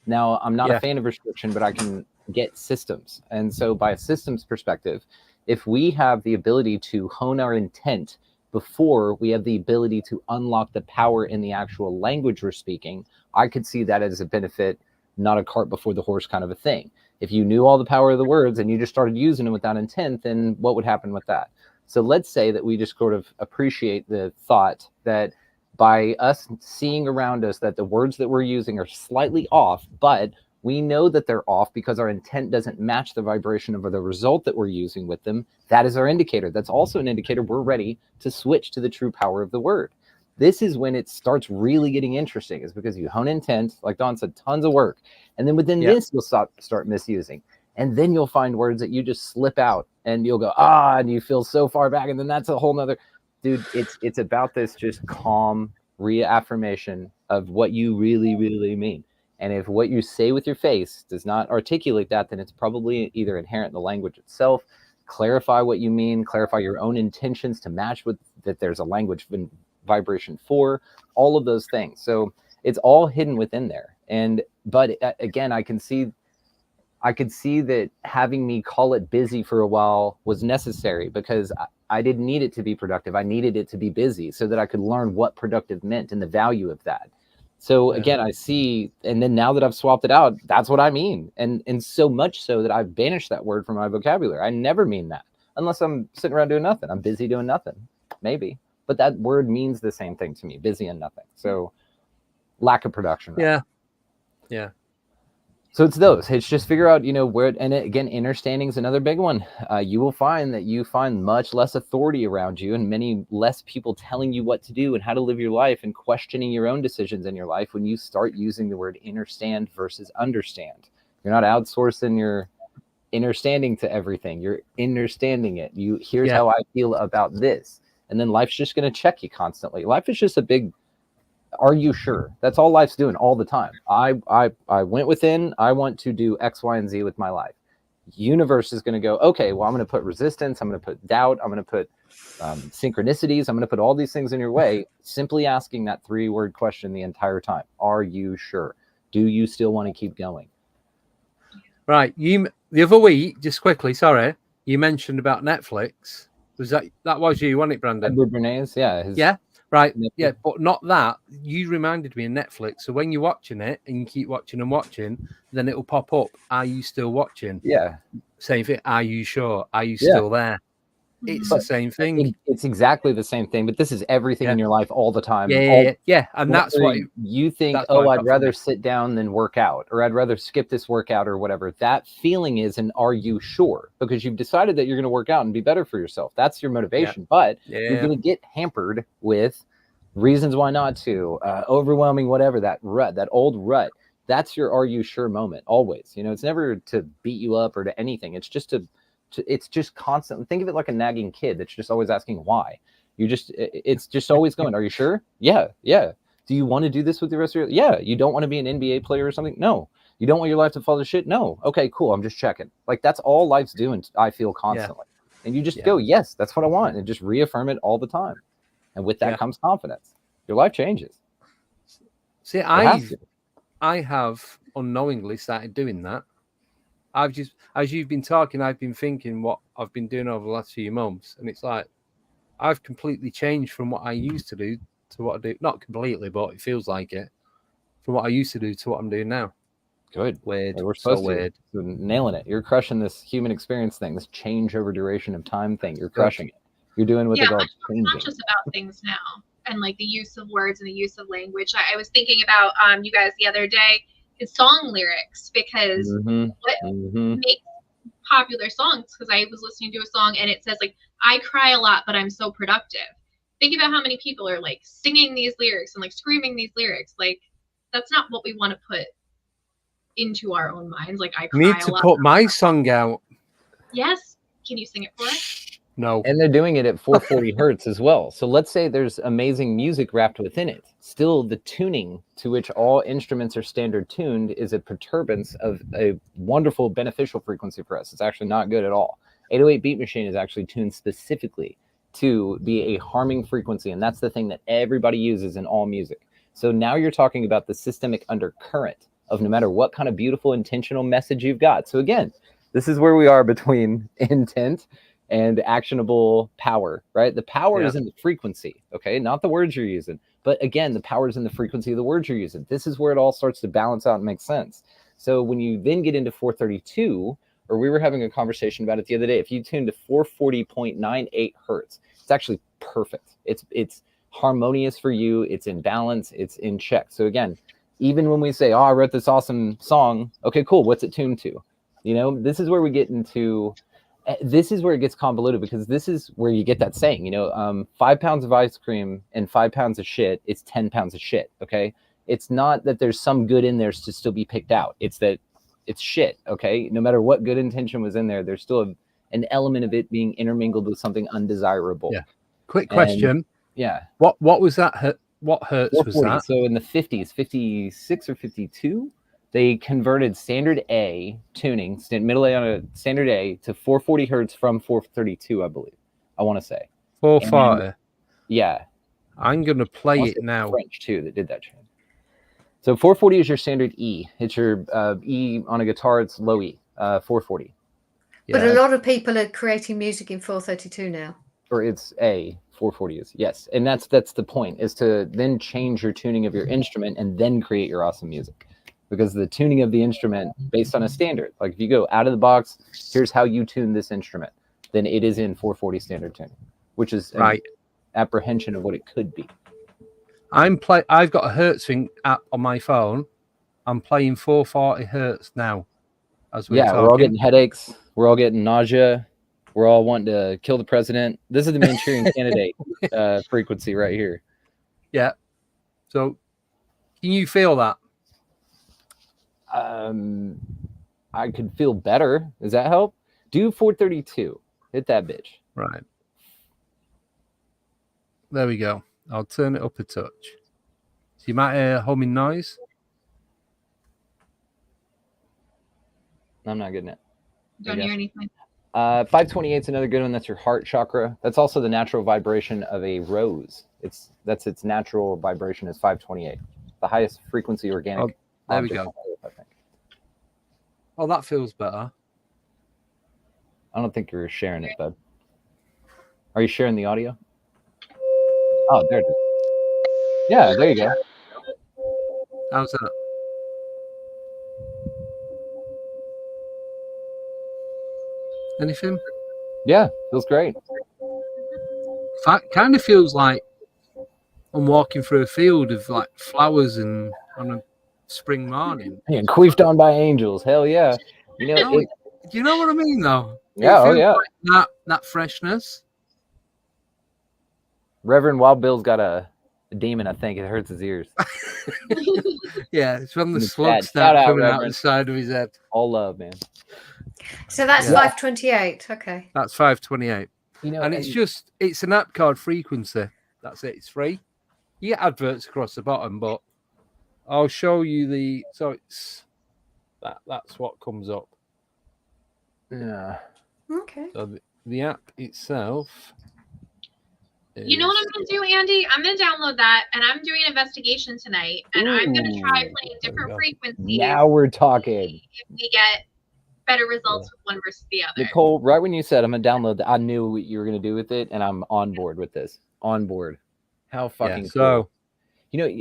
Now, I'm not a fan of restriction, but I can get systems. And so by a systems perspective, if we have the ability to hone our intent before we have the ability to unlock the power in the actual language we're speaking, I could see that as a benefit, not a cart before the horse kind of a thing. If you knew all the power of the words and you just started using them without intent, then what would happen with that? So let's say that we just sort of appreciate the thought that by us seeing around us that the words that we're using are slightly off, but we know that they're off because our intent doesn't match the vibration of the result that we're using with them. That is our indicator. That's also an indicator we're ready to switch to the true power of the word. This is when it starts really getting interesting, is because you hone intent, like Don said, tons of work. And then within this, you'll start misusing. And then you'll find words that you just slip out and you'll go, and you feel so far back. And then that's a whole nother, dude, it's about this just calm reaffirmation of what you really, really mean. And if what you say with your face does not articulate that, then it's probably either inherent in the language itself. Clarify what you mean, clarify your own intentions to match with that there's a language vibration for, all of those things. So it's all hidden within there. But again, I could see that having me call it busy for a while was necessary, because I didn't need it to be productive. I needed it to be busy so that I could learn what productive meant and the value of that. So again, I see, and then now that I've swapped it out, that's what I mean. And so much so that I've banished that word from my vocabulary. I never mean that unless I'm sitting around doing nothing. I'm busy doing nothing, maybe. But that word means the same thing to me, busy and nothing. So lack of production. Yeah. Yeah. So it's those. It's just figure out, where, and again, inner standing is another big one. You will find that you find much less authority around you and many less people telling you what to do and how to live your life and questioning your own decisions in your life when you start using the word understand versus understand. You're not outsourcing your understanding to everything. You're understanding it. Here's how I feel about this. And then life's just going to check you constantly. Life is just a big, are you sure? That's all life's doing all the time. I went within, I want to do X, Y, and Z with my life. Universe is going to go, okay, well, I'm going to put resistance. I'm going to put doubt. I'm going to put synchronicities. I'm going to put all these things in your way. Simply asking that 3-word question the entire time. Are you sure? Do you still want to keep going? Right. The other week, just quickly, sorry, you mentioned about Netflix. Was that was you, wasn't it, Brandon? Edward Bernays, yeah. Right. Yeah, but not that. You reminded me of Netflix. So when you're watching it and you keep watching and watching, then it'll pop up. Are you still watching? Yeah. Same thing. Are you sure? Are you still there? It's the same thing. It's exactly the same thing, but this is everything in your life all the time. Yeah. And that's what you think, I'd rather sit down than work out, or I'd rather skip this workout or whatever. That feeling is an are you sure? Because you've decided that you're going to work out and be better for yourself. That's your motivation. But you're going to get hampered with reasons why not to, overwhelming, whatever, that old rut. That's your are you sure moment always. It's never to beat you up or to anything. It's just it's just constant. Think of it like a nagging kid that's just always asking why. It's just always going, are you sure? Yeah. Do you want to do this with the rest of your? Yeah. You don't want to be an NBA player or something? No. You don't want your life to fall to shit? No. Okay, cool. I'm just checking. Like, that's all life's doing, I feel, constantly. And you just go, yes, that's what I want. And just reaffirm it all the time. And with that comes confidence. Your life changes. See, I have unknowingly started doing that. I've just, as you've been talking, I've been thinking what I've been doing over the last few months. And it's like, I've completely changed from what I used to do to what I do. Not completely, but it feels like it. From what I used to do to what I'm doing now. Good. Weird. We're supposed to. Weird. You're nailing it. You're crushing this human experience thing, this change over duration of time thing. You're crushing it. You're doing what they call changing. I'm conscious about things now, and like the use of words and the use of language. I was thinking about you guys the other day, his song lyrics, because what makes popular songs, because I was listening to a song and it says like, I cry a lot, but I'm so productive. Think about how many people are like singing these lyrics and like screaming these lyrics. Like, that's not what we want to put into our own minds. Like, I cry need to a lot. put my song out. Yes. Can you sing it for us? No. And they're doing it at 440 hertz as well. So let's say there's amazing music wrapped within it. Still, the tuning to which all instruments are standard tuned is a perturbance of a wonderful beneficial frequency for us. It's actually not good at all. 808 Beat Machine is actually tuned specifically to be a harming frequency, and that's the thing that everybody uses in all music. So now you're talking about the systemic undercurrent of no matter what kind of beautiful intentional message you've got. So again, this is where we are between intent and actionable power, right? The power is in the frequency, okay? Not the words you're using. But again, the power is in the frequency of the words you're using. This is where it all starts to balance out and make sense. So when you then get into 432, or we were having a conversation about it the other day, if you tune to 440.98 hertz, it's actually perfect. It's harmonious for you. It's in balance. It's in check. So again, even when we say, oh, I wrote this awesome song. Okay, cool. What's it tuned to? You know, this is where we get into... This is where it gets convoluted, because this is where you get that saying, 5 pounds of ice cream and 5 pounds of shit, it's 10 pounds of shit. Okay. It's not that there's some good in there to still be picked out. It's that it's shit. Okay. No matter what good intention was in there, there's still an element of it being intermingled with something undesirable. Yeah. Quick question. Yeah. What was that? What hertz was that? So in the 50s, 56 or 52, they converted standard A tuning, middle A on a standard A, to 440 hertz from 432, I believe. I want to say 440. Yeah, I'm gonna play it now. French too that did that change. So 440 is your standard E. It's your E on a guitar. It's low E. 440. Yeah. But a lot of people are creating music in 432 now. Or it's A. 440 is, yes, and that's the point, is to then change your tuning of your instrument and then create your awesome music. Because the tuning of the instrument based on a standard, like if you go out of the box, here's how you tune this instrument, then it is in 440 standard tuning, which is an apprehension of what it could be. I've got a hertz thing app on my phone. I'm playing 440 hertz now. As we're talking. We're all getting headaches. We're all getting nausea. We're all wanting to kill the president. This is the Manchurian candidate frequency right here. Yeah. So, can you feel that? I could feel better. Does that help? Do 432. Hit that bitch. Right. There we go. I'll turn it up a touch. So you might hear humming noise. I'm not getting it. Don't hear anything. 528 is another good one. That's your heart chakra. That's also the natural vibration of a rose. That's its natural vibration is 528. The highest frequency organic. There we go. I think. Oh, that feels better. I don't think you're sharing it, bud. Are you sharing the audio? Oh, there it is. Yeah, there you go. How's that? Anything? Yeah, feels great. Kind of feels like I'm walking through a field of like flowers and on a spring morning. Yeah, queefed on by angels. Hell yeah. Do you know what I mean, though? Yeah, oh yeah. Like that freshness. Reverend Wild Bill's got a demon, I think. It hurts his ears. Yeah, it's when the slugs start coming out the side of his head. All love, man. So that's 528. Okay. That's 528. And it's an app called Frequency. That's it. It's free. You get adverts across the bottom, but I'll show you so it's that's what comes up. Yeah. Okay. So the app itself. You know what I'm going to do, Andy? I'm going to download that, and I'm doing an investigation tonight, and I'm going to try playing different frequencies. Now we're talking. If we get better results with one versus the other. Nicole, right when you said I'm going to download that, I knew what you were going to do with it, and I'm on board with this. On board. How fucking cool. So,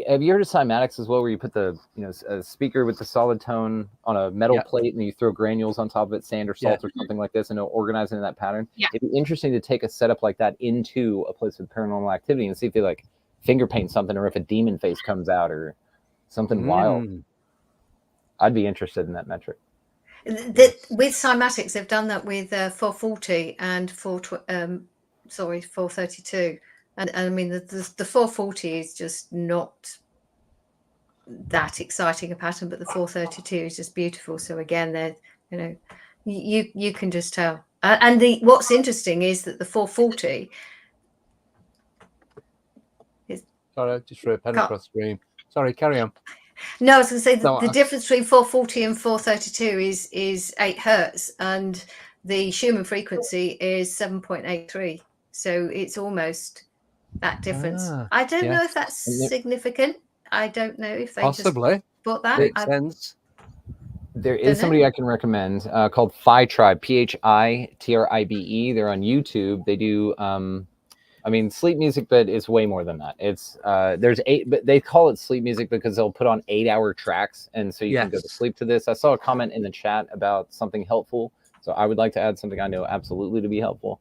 have you heard of cymatics as well, where you put a speaker with the solid tone on a metal plate, and you throw granules on top of it, sand or salt or something like this, and it'll organize it in that pattern? Yeah. It'd be interesting to take a setup like that into a place with paranormal activity and see if they like finger paint something, or if a demon face comes out, or something wild. I'd be interested in that metric. With cymatics, they've done that with 440 and 432. And I mean, the 440 is just not that exciting a pattern, but the 432 is just beautiful. So again, they're, you can just tell. And what's interesting is that the 440 is. Sorry, I just threw a pen across the screen. Sorry, carry on. No, I was going to say No, the difference between 440 and 432 is 8 hertz, and the Schumann frequency is 7.83. So it's almost that difference. I don't know if that's significant. I don't know if they possibly just bought that. Makes sense. There is somebody I can recommend called Phi Tribe, PHITRIBE. They're on YouTube. They do, I mean, sleep music, but it's way more than that. It's there's 8, but they call it sleep music because they'll put on 8-hour tracks, and so you can go to sleep to this. I saw a comment in the chat about something helpful, so I would like to add something I know absolutely to be helpful.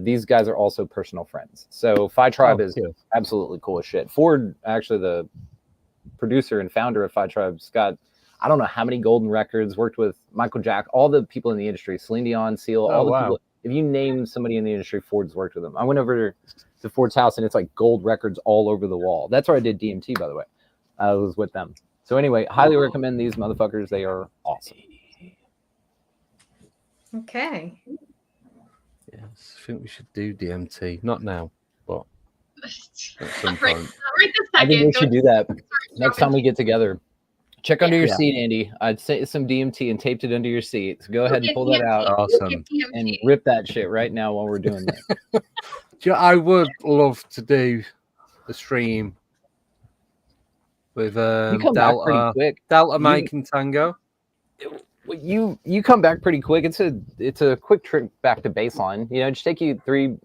These guys are also personal friends. So Phi Tribe is absolutely cool as shit. Ford, actually the producer and founder of Phi Tribe, Scott, I don't know how many golden records, worked with Michael Jackson, all the people in the industry, Celine Dion, Seal, all the people. If you name somebody in the industry, Ford's worked with them. I went over to Ford's house and it's like gold records all over the wall. That's where I did DMT, by the way. I was with them. So anyway, highly recommend these motherfuckers. They are awesome. Okay. Yes, I think we should do DMT. Not now, but at some Right, point. right this I think we should do that next time we get together. Check under your Yeah. seat, Andy. I'd say some DMT and taped it under your seat. So go ahead and pull that out Awesome. and rip that shit right now while we're doing this. Do you know, I would love to do a stream with You come back pretty quick. Delta Mike and Tango. You come back pretty quick. It's a quick trip back to baseline. You know, just take you 3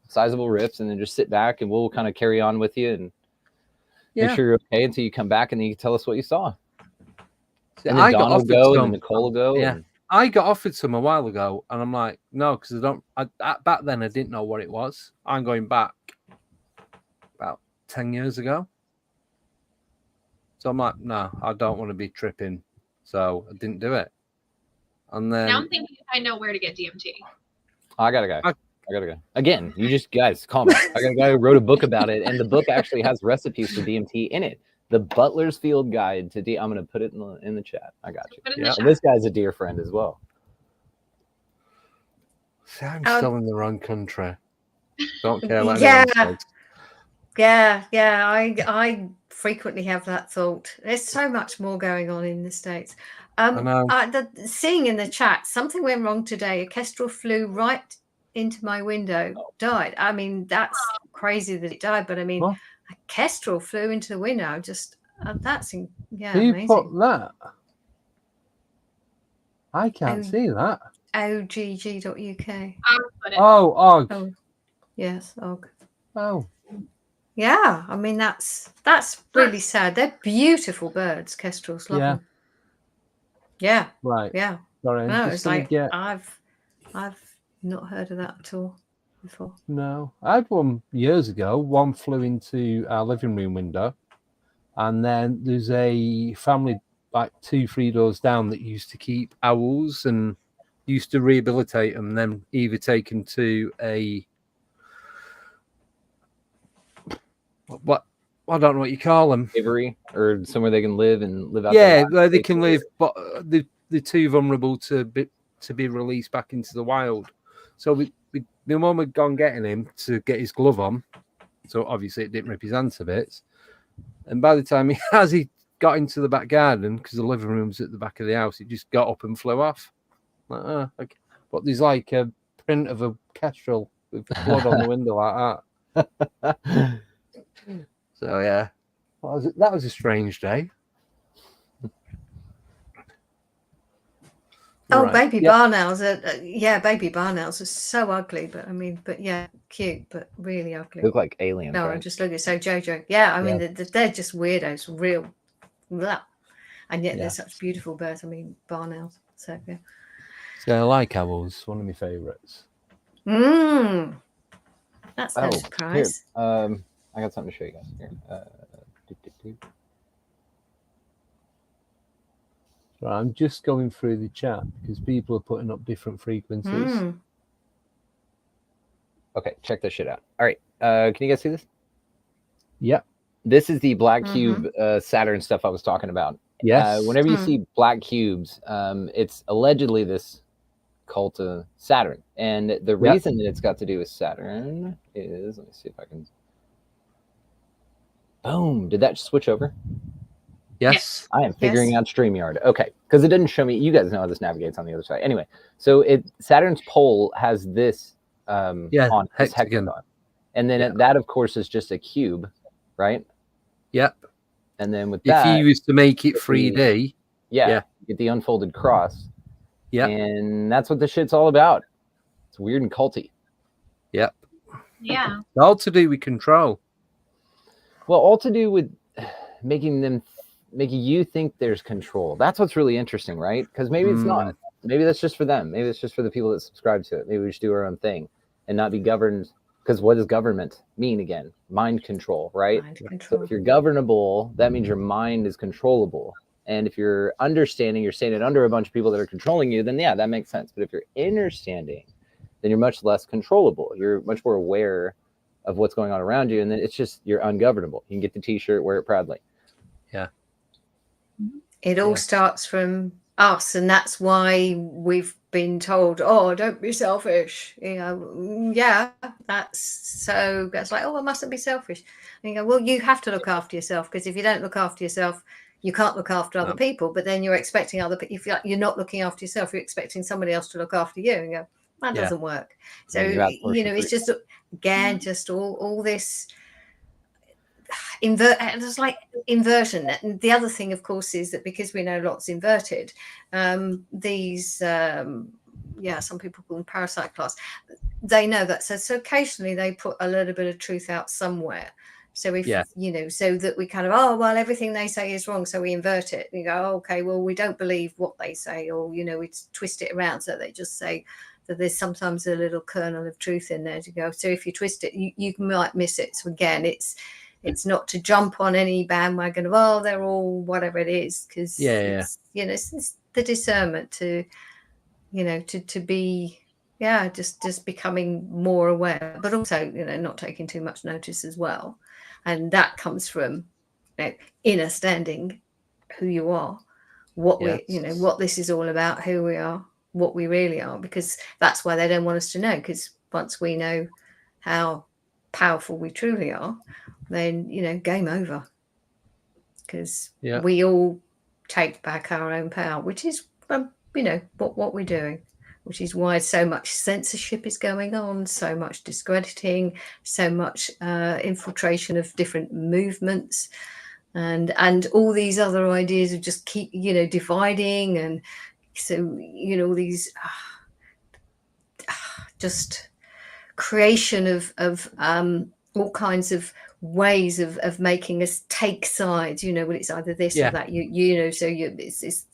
sizable riffs and then just sit back and we'll kind of carry on with you and make sure you're okay until you come back and then you can tell us what you saw. And then Don will go and then Nicole will go. Yeah. I got offered some a while ago and I'm like, no, because back then I didn't know what it was. I'm going back about 10 years ago. So I'm like, no, I don't want to be tripping. So I didn't do it. And then now I'm thinking I know where to get DMT. I gotta go. Again, you just guys calm down. I got a guy who wrote a book about it, and the book actually has recipes for DMT in it. The Butler's Field Guide to I'm going to put it in the chat. I got you. Yeah, and this guy's a dear friend as well. See, I'm still in the wrong country. Don't care what anyone says. Yeah. I frequently have that thought. There's so much more going on in the States. Seeing in the chat, something went wrong today. A kestrel flew right into my window, died. I mean, that's crazy that it died, but I mean, a kestrel flew into the window. Just that's Who amazing. put that? I can't see that. ogg.uk. Og. Yes, Og. Oh. Yeah, I mean that's really sad. They're beautiful birds, kestrels. Love them. Yeah. Right. Yeah. Sorry. No, it's like I've not heard of that at all before. No, I had one years ago. One flew into our living room window, and then there's a family like 2-3 doors down that used to keep owls and used to rehabilitate them. Then either taken to a what I don't know what you call them, Avery, or somewhere they can live out. Yeah, where they can live, but they're too vulnerable to be released back into the wild. So my mum had gone getting him to get his glove on, so obviously it didn't rip his hand to bits. And by the time he got into the back garden, because the living room's at the back of the house, he just got up and flew off. Like, okay. But there's like a print of a kestrel with blood on the window like that. So yeah, that was a strange day. Oh, right. Baby barn owls baby barn owls are so ugly, but yeah, cute, but really ugly. Look like aliens. No, right? I'm just looking. So Jojo, yeah, I mean they're just weirdos, real, and yet they're such beautiful birds. I mean, barn owls. So yeah. So I like owls. One of my favourites. That's no surprise. Here, I got something to show you guys here. Right, I'm just going through the chat because people are putting up different frequencies. Okay, check this shit out. All right, can you guys see this? Yep. This is the black cube Saturn stuff I was talking about. Yes. Whenever you see black cubes, it's allegedly this cult of Saturn. And the Yeah. reason that it's got to do with Saturn is, let me see if I can. Boom! Did that switch over? Yes. I am figuring out StreamYard. Okay, because it didn't show me. You guys know how this navigates on the other side. Anyway, so Saturn's pole has this on this hexagon. and then that, of course, is just a cube, right? Yep. And then with if that, you used to make it 3D, you get the unfolded cross. Yeah. And that's what the shit's all about. It's weird and culty. Yep. Yeah. All to do with control. Well, all to do with making you think there's control. That's what's really interesting, right? Because maybe it's not. Maybe that's just for them. Maybe it's just for the people that subscribe to it. Maybe we should do our own thing and not be governed. Because what does government mean again? Mind control, right? Mind control. So if you're governable, that means your mind is controllable. And if you're understanding, you're saying it under a bunch of people that are controlling you, then yeah, that makes sense. But if you're understanding, then you're much less controllable. You're much more aware of what's going on around you. And then it's just, you're ungovernable. You can get the t-shirt, wear it proudly. Yeah. It all starts from us. And that's why we've been told, oh, don't be selfish. You know, yeah, that's like, oh, I mustn't be selfish. And you go, well, you have to look after yourself, because if you don't look after yourself, you can't look after other people. But then you're expecting if you're not looking after yourself, you're expecting somebody else to look after you, and go, that doesn't work. So, it's just, again, just all this it's like inversion. And the other thing, of course, is that because we know lots inverted, these some people call them parasite class, they know that. So occasionally they put a little bit of truth out somewhere. So if so that we kind of, oh, well, everything they say is wrong, so we invert it. You go, oh, okay, well, we don't believe what they say, or we twist it around. So they just say that there's sometimes a little kernel of truth in there to go. So if you twist it, you might miss it. So again, it's not to jump on any bandwagon of, oh, they're all whatever it is, because it's the discernment to to be just becoming more aware, but also not taking too much notice as well. And that comes from understanding who you are, what what this is all about, who we are, what we really are, because that's why they don't want us to know. Because once we know how powerful we truly are, then game over, because we all take back our own power, which is what we're doing, which is why so much censorship is going on, so much discrediting, so much infiltration of different movements, and all these other ideas of just keep dividing, and so all these just creation of all kinds of ways of making us take sides. Well, it's either this or that. It's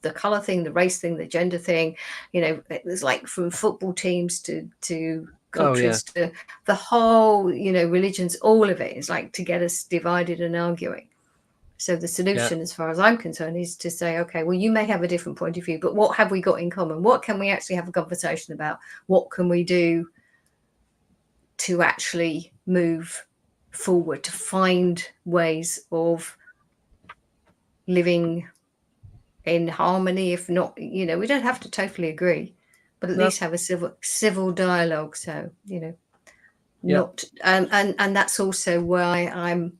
the color thing, the race thing, the gender thing. It's like from football teams to countries to the whole religions. All of it is like to get us divided and arguing. So the solution, as far as I'm concerned, is to say, okay, well, you may have a different point of view, but what have we got in common? What can we actually have a conversation about? What can we do to actually move forward, to find ways of living in harmony? If not, we don't have to totally agree, but at least have a civil dialogue. So not and that's also why I'm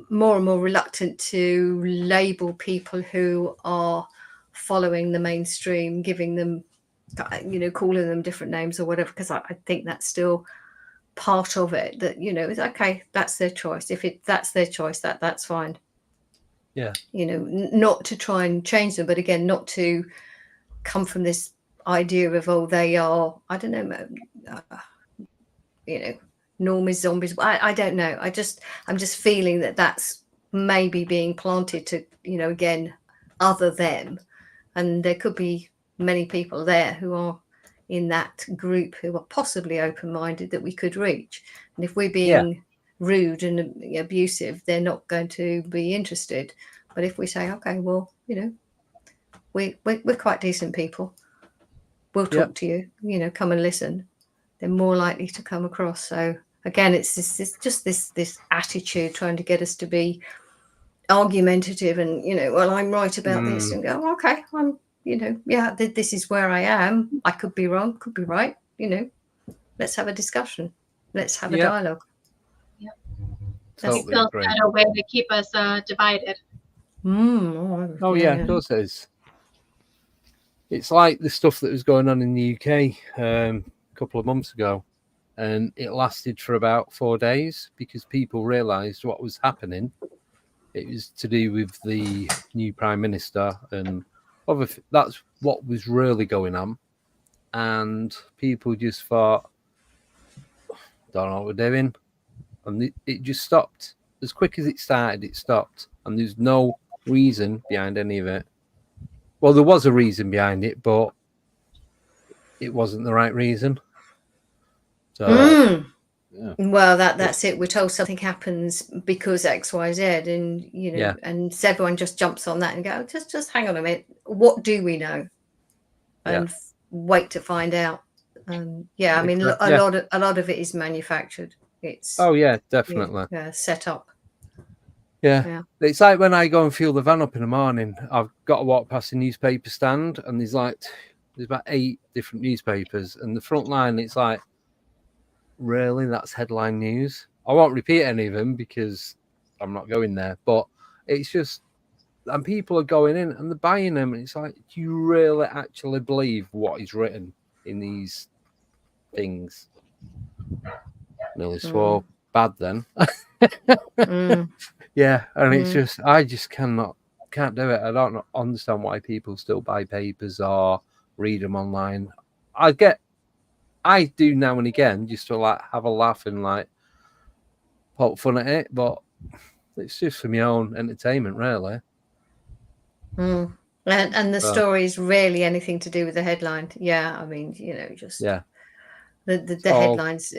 more and more reluctant to label people who are following the mainstream, giving them calling them different names or whatever, because I think that's still part of it. That it's okay, that's their choice. If that's their choice, that's fine. Not to try and change them, but again, not to come from this idea of, oh, they are, I don't know, normies, zombies. I don't know. I'm just feeling that that's maybe being planted to again, other them, and there could be many people there who are in that group who are possibly open-minded that we could reach. And if we're being rude and abusive, they're not going to be interested. But if we say, okay, well, we're quite decent people, we'll talk to you, come and listen, they're more likely to come across. So again, it's this attitude trying to get us to be argumentative and well, I'm right about this, and go, okay, this is where I am. I could be wrong, could be right. Let's have a discussion. Let's have a dialogue. Totally It feels agree. that a way to keep us divided. Yeah, of course it is. It's like the stuff that was going on in the UK a couple of months ago, and it lasted for about 4 days because people realised what was happening. It was to do with the new Prime Minister, and that's what was really going on. And people just thought, don't know what we're doing. And it just stopped. As quick as it started, it stopped. And there's no reason behind any of it. Well, there was a reason behind it, but it wasn't the right reason. So, well, that's it. We're told something happens because X, Y, Z, and and everyone just jumps on that and go, just hang on a minute. What do we know? And wait to find out. I mean, a lot of it is manufactured. It's definitely. Set up. Yeah. It's like when I go and fuel the van up in the morning, I've got to walk past a newspaper stand, and there's about 8 different newspapers, and the front line, it's like, really, that's headline news? I won't repeat any of them because I'm not going there, but it's just, and people are going in and they're buying them, and it's like, do you really actually believe what is written in these things? Nearly swore bad then. Yeah, and it's just, I just can't do it. I don't understand why people still buy papers or read them online. I do now and again just to have a laugh and poke fun at it, but it's just for my own entertainment, really. And the story is rarely anything to do with the headline. Yeah, I mean, just the headlines.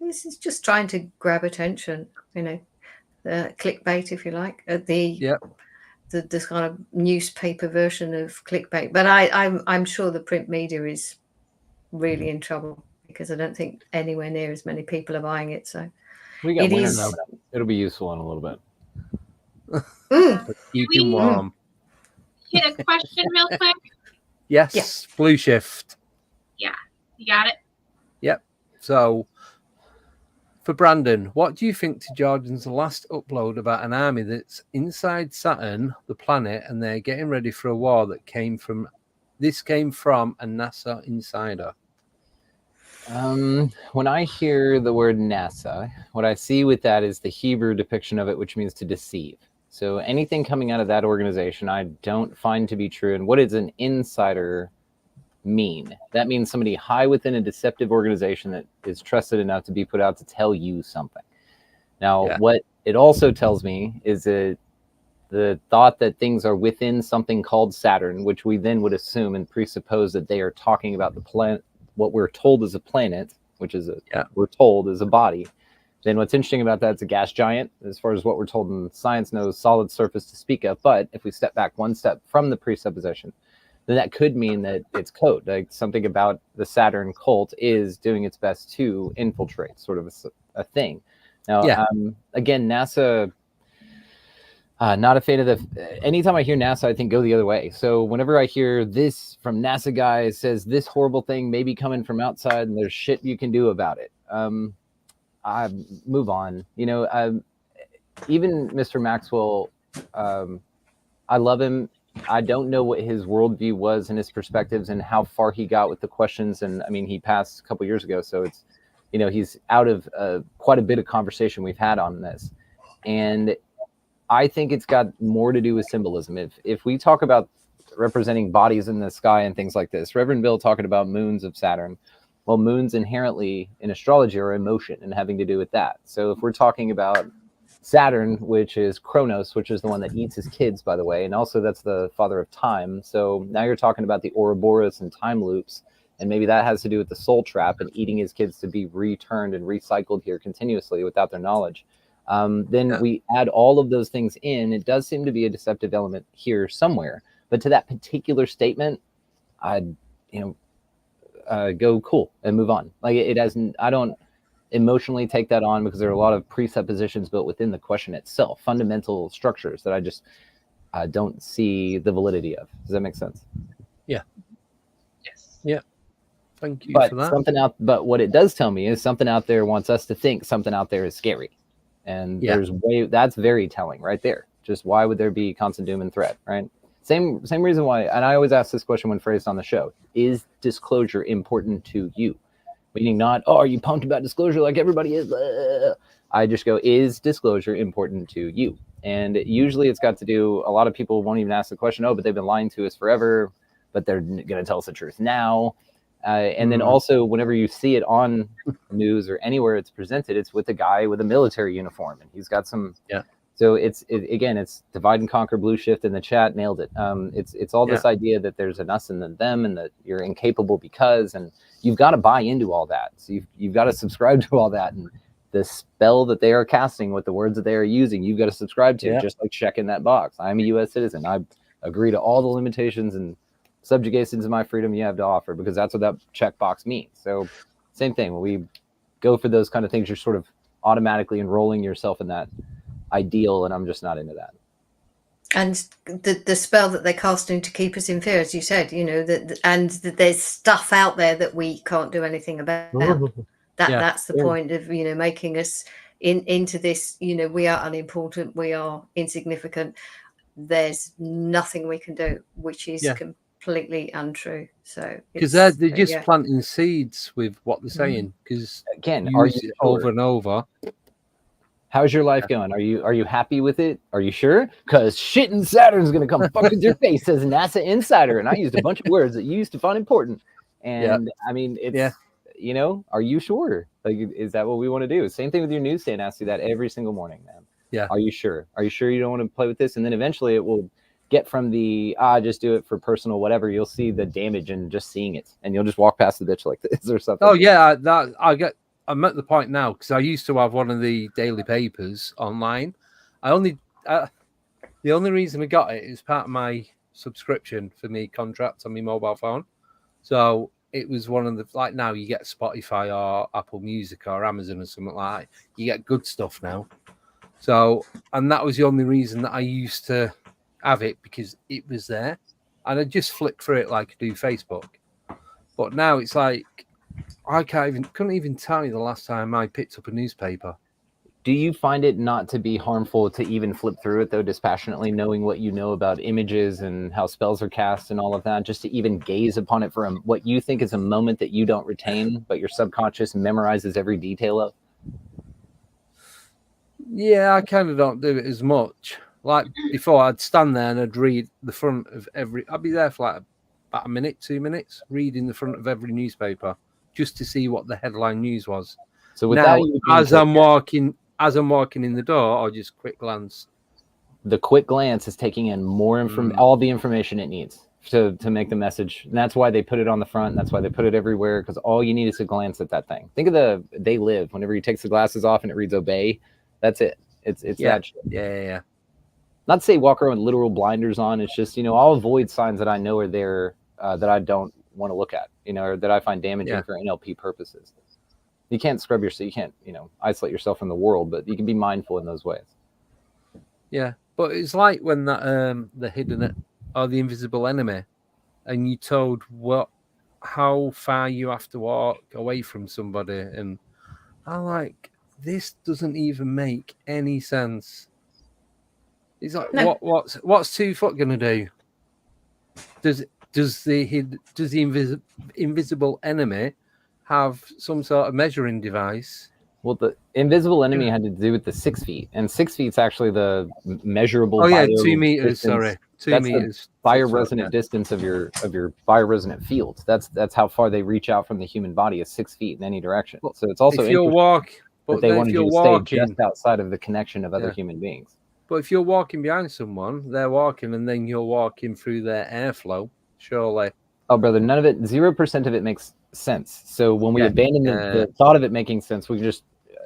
It's just trying to grab attention. Clickbait, if you like, the kind of newspaper version of clickbait. But I'm sure the print media is really in trouble because I don't think anywhere near as many people are buying it. So we got winter now. It'll be useful in a little bit. You can warm. Hit a question real quick. Yes. Blue Shift. Yeah, you got it. Yep. So, for Brandon, what do you think to Jordan's last upload about an army that's inside Saturn, the planet, and they're getting ready for a war that came from a NASA insider? When I hear the word NASA, what I see with that is the Hebrew depiction of it, which means to deceive. So anything coming out of that organization, I don't find to be true. And what does an insider mean? That means somebody high within a deceptive organization that is trusted enough to be put out to tell you something. Now, what it also tells me is that the thought that things are within something called Saturn, which we then would assume and presuppose that they are talking about the planet, what we're told is a planet, which is we're told is a body. Then what's interesting about that, it's a gas giant, as far as what we're told in science, no solid surface to speak of. But if we step back one step from the presupposition, then that could mean that it's code, like something about the Saturn cult is doing its best to infiltrate, sort of a thing. Now, again, NASA, not a fan of anytime I hear NASA, I think go the other way. So whenever I hear this from NASA guys says this horrible thing may be coming from outside and there's shit you can do about it, I move on. Even Mr. Maxwell, I love him. I don't know what his worldview was and his perspectives and how far he got with the questions. And I mean, he passed a couple years ago, so it's, he's out of quite a bit of conversation we've had on this. And I think it's got more to do with symbolism. If we talk about representing bodies in the sky and things like this, Reverend Bill talking about moons of Saturn. Well, moons inherently in astrology are emotion and having to do with that. So if we're talking about Saturn, which is Kronos, which is the one that eats his kids, by the way, and also that's the father of time. So now you're talking about the Ouroboros and time loops, and maybe that has to do with the soul trap and eating his kids to be returned and recycled here continuously without their knowledge. Then we add all of those things in. It does seem to be a deceptive element here somewhere. But to that particular statement, I'd go cool and move on. Like it hasn't. I don't emotionally take that on because there are a lot of presuppositions built within the question itself, fundamental structures that don't see the validity of. Does that make sense? Yes. Yeah. Thank you But for that. but what it does tell me is something out there wants us to think something out there is scary. And Yeah. that's very telling right there. Just why would there be constant doom and threat, right? Same reason why, and I always ask this question when phrased on the show, is disclosure important to you? Meaning not, oh, are you pumped about disclosure like everybody is? I just go, is disclosure important to you? And usually it's got to do, a lot of people won't even ask the question, oh, but they've been lying to us forever, but they're going to tell us the truth now. And then also whenever you see it on news or anywhere it's presented, it's with a guy with a military uniform and he's got some, so it's divide and conquer. Blue Shift in the chat nailed it. It's all this idea that there's an us and then them and that you're incapable because, and you've got to buy into all that. So you've got to subscribe to all that, and the spell that they are casting with the words that they are using, you've got to subscribe to, just like checking that box. I'm a U.S. citizen. I agree to all the limitations and subjugations of my freedom you have to offer, because that's what that checkbox means. So same thing, when we go for those kind of things, you're sort of automatically enrolling yourself in that ideal, and I'm just not into that. And the spell that they're casting to keep us in fear, as you said, you know, and that there's stuff out there that we can't do anything about. That's the point of, you know, making us into this, you know, we are unimportant, we are insignificant, there's nothing we can do, which is completely untrue. So because they're just planting seeds with what they're saying, because again, are you over and over. How's your life going? Are you happy with it? Are you sure? Because shit in Saturn's gonna come fuck with your face, says NASA Insider. And I used a bunch of words that you used to find important. And I mean, it's you know, are you sure? Like, is that what we want to do? Same thing with your newsstand. Ask you that every single morning, man. Yeah. Are you sure? Are you sure you don't want to play with this? And then eventually it will get from the just do it for personal whatever. You'll see the damage in just seeing it, and you'll just walk past the bitch like this or something. Oh yeah, I'm at the point now, because I used to have one of the daily papers online. The only reason we got it is part of my subscription for me contract on my mobile phone. So it was one of the, like, now you get Spotify or Apple Music or Amazon or something like that. You get good stuff now. So, and that was the only reason that I used to have it, because it was there. And I just flick through it like I do Facebook. But now it's like, I couldn't even tell you the last time I picked up a newspaper. Do you find it not to be harmful to even flip through it, though, dispassionately, knowing what you know about images and how spells are cast and all of that, just to even gaze upon it for what you think is a moment that you don't retain, but your subconscious memorizes every detail of? Yeah, I kind of don't do it as much. Like before, I'd stand there and I'd read the front of I'd be there for like about a minute, 2 minutes, reading the front of every newspaper, just to see what the headline news was. So now, as I'm walking in the door, I'll just quick glance. The quick glance is taking in more all the information it needs to make the message. And that's why they put it on the front. And that's why they put it everywhere, because all you need is a glance at that thing. Think of They Live. Whenever he takes the glasses off and it reads obey, that's it. It's that shit. Yeah. Not to say walk around with literal blinders on. It's just, you know, I'll avoid signs that I know are there that I don't want to look at, you know, or that I find damaging for NLP purposes. You can't scrub yourself. You can't, you know, isolate yourself from the world, but you can be mindful in those ways. Yeah, but it's like when that the hidden or the invisible enemy, and you told how far you have to walk away from somebody, and I'm like, this doesn't even make any sense. It's like, no. What's 2 foot gonna do? Does the invisible enemy have some sort of measuring device? Well, the invisible enemy had to do with the 6 feet, and 6 feet's actually the measurable. Oh yeah, 2 meters. Distance. Sorry, 2 meters. Bioresonant distance of your bioresonant field. That's how far they reach out from the human body, is 6 feet in any direction. So it's also if you walk, but they wanted you to stay just outside of the connection of other human beings. But if you're walking behind someone, they're walking, and then you're walking through their airflow. Surely. Oh, brother, none of it. 0% of it makes sense. So when we abandon the thought of it making sense, we just,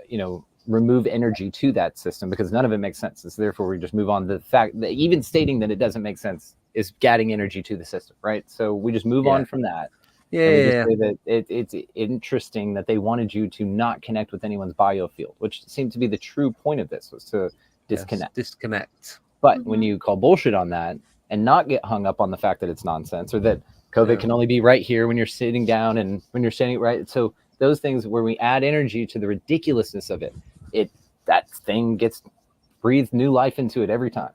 you know, remove energy to that system, because none of it makes sense. So therefore, we just move on. The fact that even stating that it doesn't make sense is adding energy to the system, right? So we just move on from that. Yeah. Say that it's interesting that they wanted you to not connect with anyone's biofield, which seemed to be the true point of this, was to disconnect. Disconnect. But when you call bullshit on that and not get hung up on the fact that it's nonsense or that COVID can only be right here when you're sitting down and when you're standing right. So those things where we add energy to the ridiculousness of it, that thing gets breathed new life into it every time.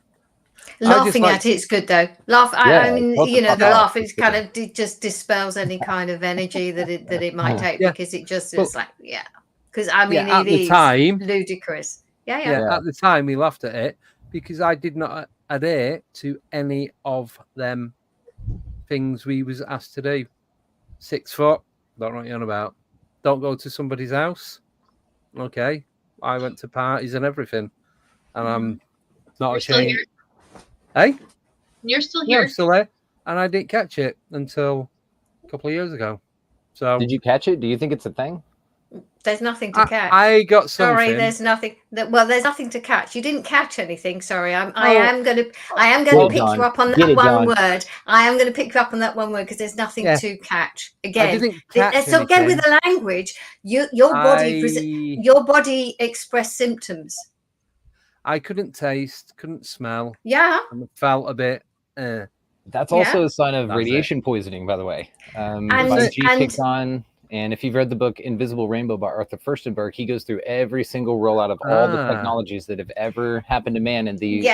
Laughing at it's good though. I mean, totally. you know, the laugh is kind of just dispels any kind of energy that it might take because it just is like, because I mean, at it the is time, ludicrous. At the time, we laughed at it because I did not adhere to any of them things we was asked to do. 6 foot, don't know what you're on about. Don't go to somebody's house. Okay, I went to parties and everything, and I'm not ashamed. Hey, you're still here. I'm still there, and I didn't catch it until a couple of years ago. So, did you catch it? Do you think it's a thing? There's nothing to catch. I got something. Sorry, there's nothing. There's nothing to catch. You didn't catch anything. Sorry, I am going to pick you up on that one word. I am going to pick you up on that one word because there's nothing to catch. Again, I didn't catch so again with the language, your body expressed symptoms. I couldn't taste, couldn't smell. Yeah, and felt a bit. That's also a sign of radiation poisoning, by the way. Kicks on. And if you've read the book Invisible Rainbow by Arthur Furstenberg, he goes through every single rollout of all the technologies that have ever happened to man and the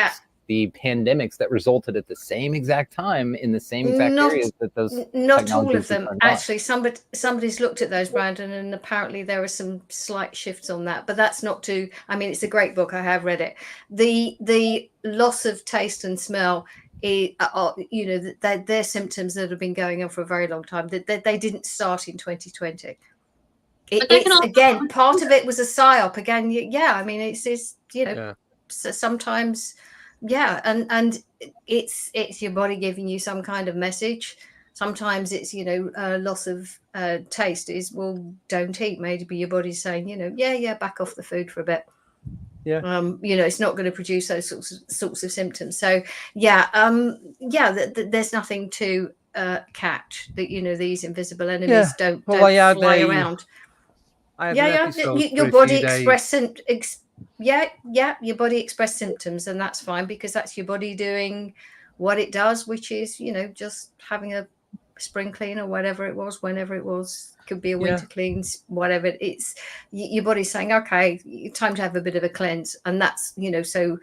pandemics that resulted at the same exact time in the same exact areas that those not all of them. Actually, somebody's looked at those, Brandon, and apparently there are some slight shifts on that. But that's not too. I mean, it's a great book. I have read it. The loss of taste and smell. You know, they're symptoms that have been going on for a very long time. They didn't start in 2020. Again, part of it was a psyop. Again, I mean, it's you know, sometimes, and it's your body giving you some kind of message. Sometimes it's, you know, loss of taste is, well, don't eat. Maybe your body's saying, you know, back off the food for a bit. You know, it's not going to produce those sorts of symptoms. So there's nothing to catch. That, you know, these invisible enemies don't fly around. Your body expressed your body expressed symptoms, and that's fine because that's your body doing what it does, which is, you know, just having a spring clean or whatever it was, whenever it was. Could be a winter cleans, whatever. It's your body's saying, okay, time to have a bit of a cleanse. And that's, you know, so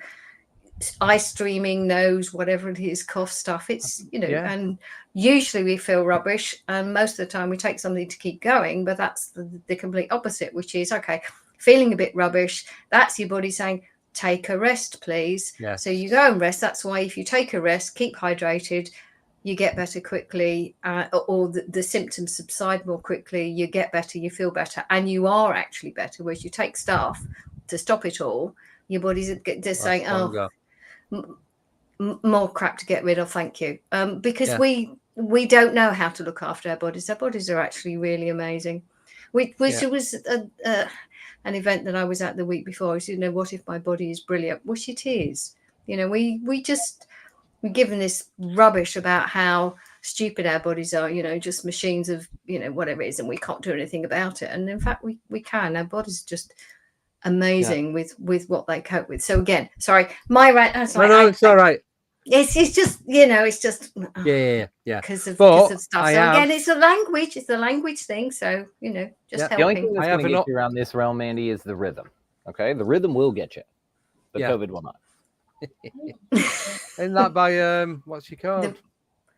eye streaming, nose, whatever it is, cough stuff, it's, you know, and usually we feel rubbish, and most of the time we take something to keep going, but that's the complete opposite, which is, okay, feeling a bit rubbish, that's your body saying, take a rest, please. So you go and rest. That's why if you take a rest, keep hydrated, you get better quickly, or the symptoms subside more quickly, you get better, you feel better, and you are actually better. Whereas you take stuff to stop it all, your body's just saying, more crap to get rid of, thank you. Because we don't know how to look after our bodies. Our bodies are actually really amazing. Which was an event that I was at the week before. I said, you know, what if my body is brilliant? Which it is. You know, we're given this rubbish about how stupid our bodies are, you know, just machines of, you know, whatever it is, and we can't do anything about it. And in fact, we can. Our bodies are just amazing with what they cope with. So again, sorry, my rant. It's all right. It's just, you know, it's just because of stuff. So again, it's a language. It's a language thing. So, you know, just helping. The only thing that's going to get you around this realm, Andy, is the rhythm. Okay, the rhythm will get you, but COVID will not. Isn't that by what's she called?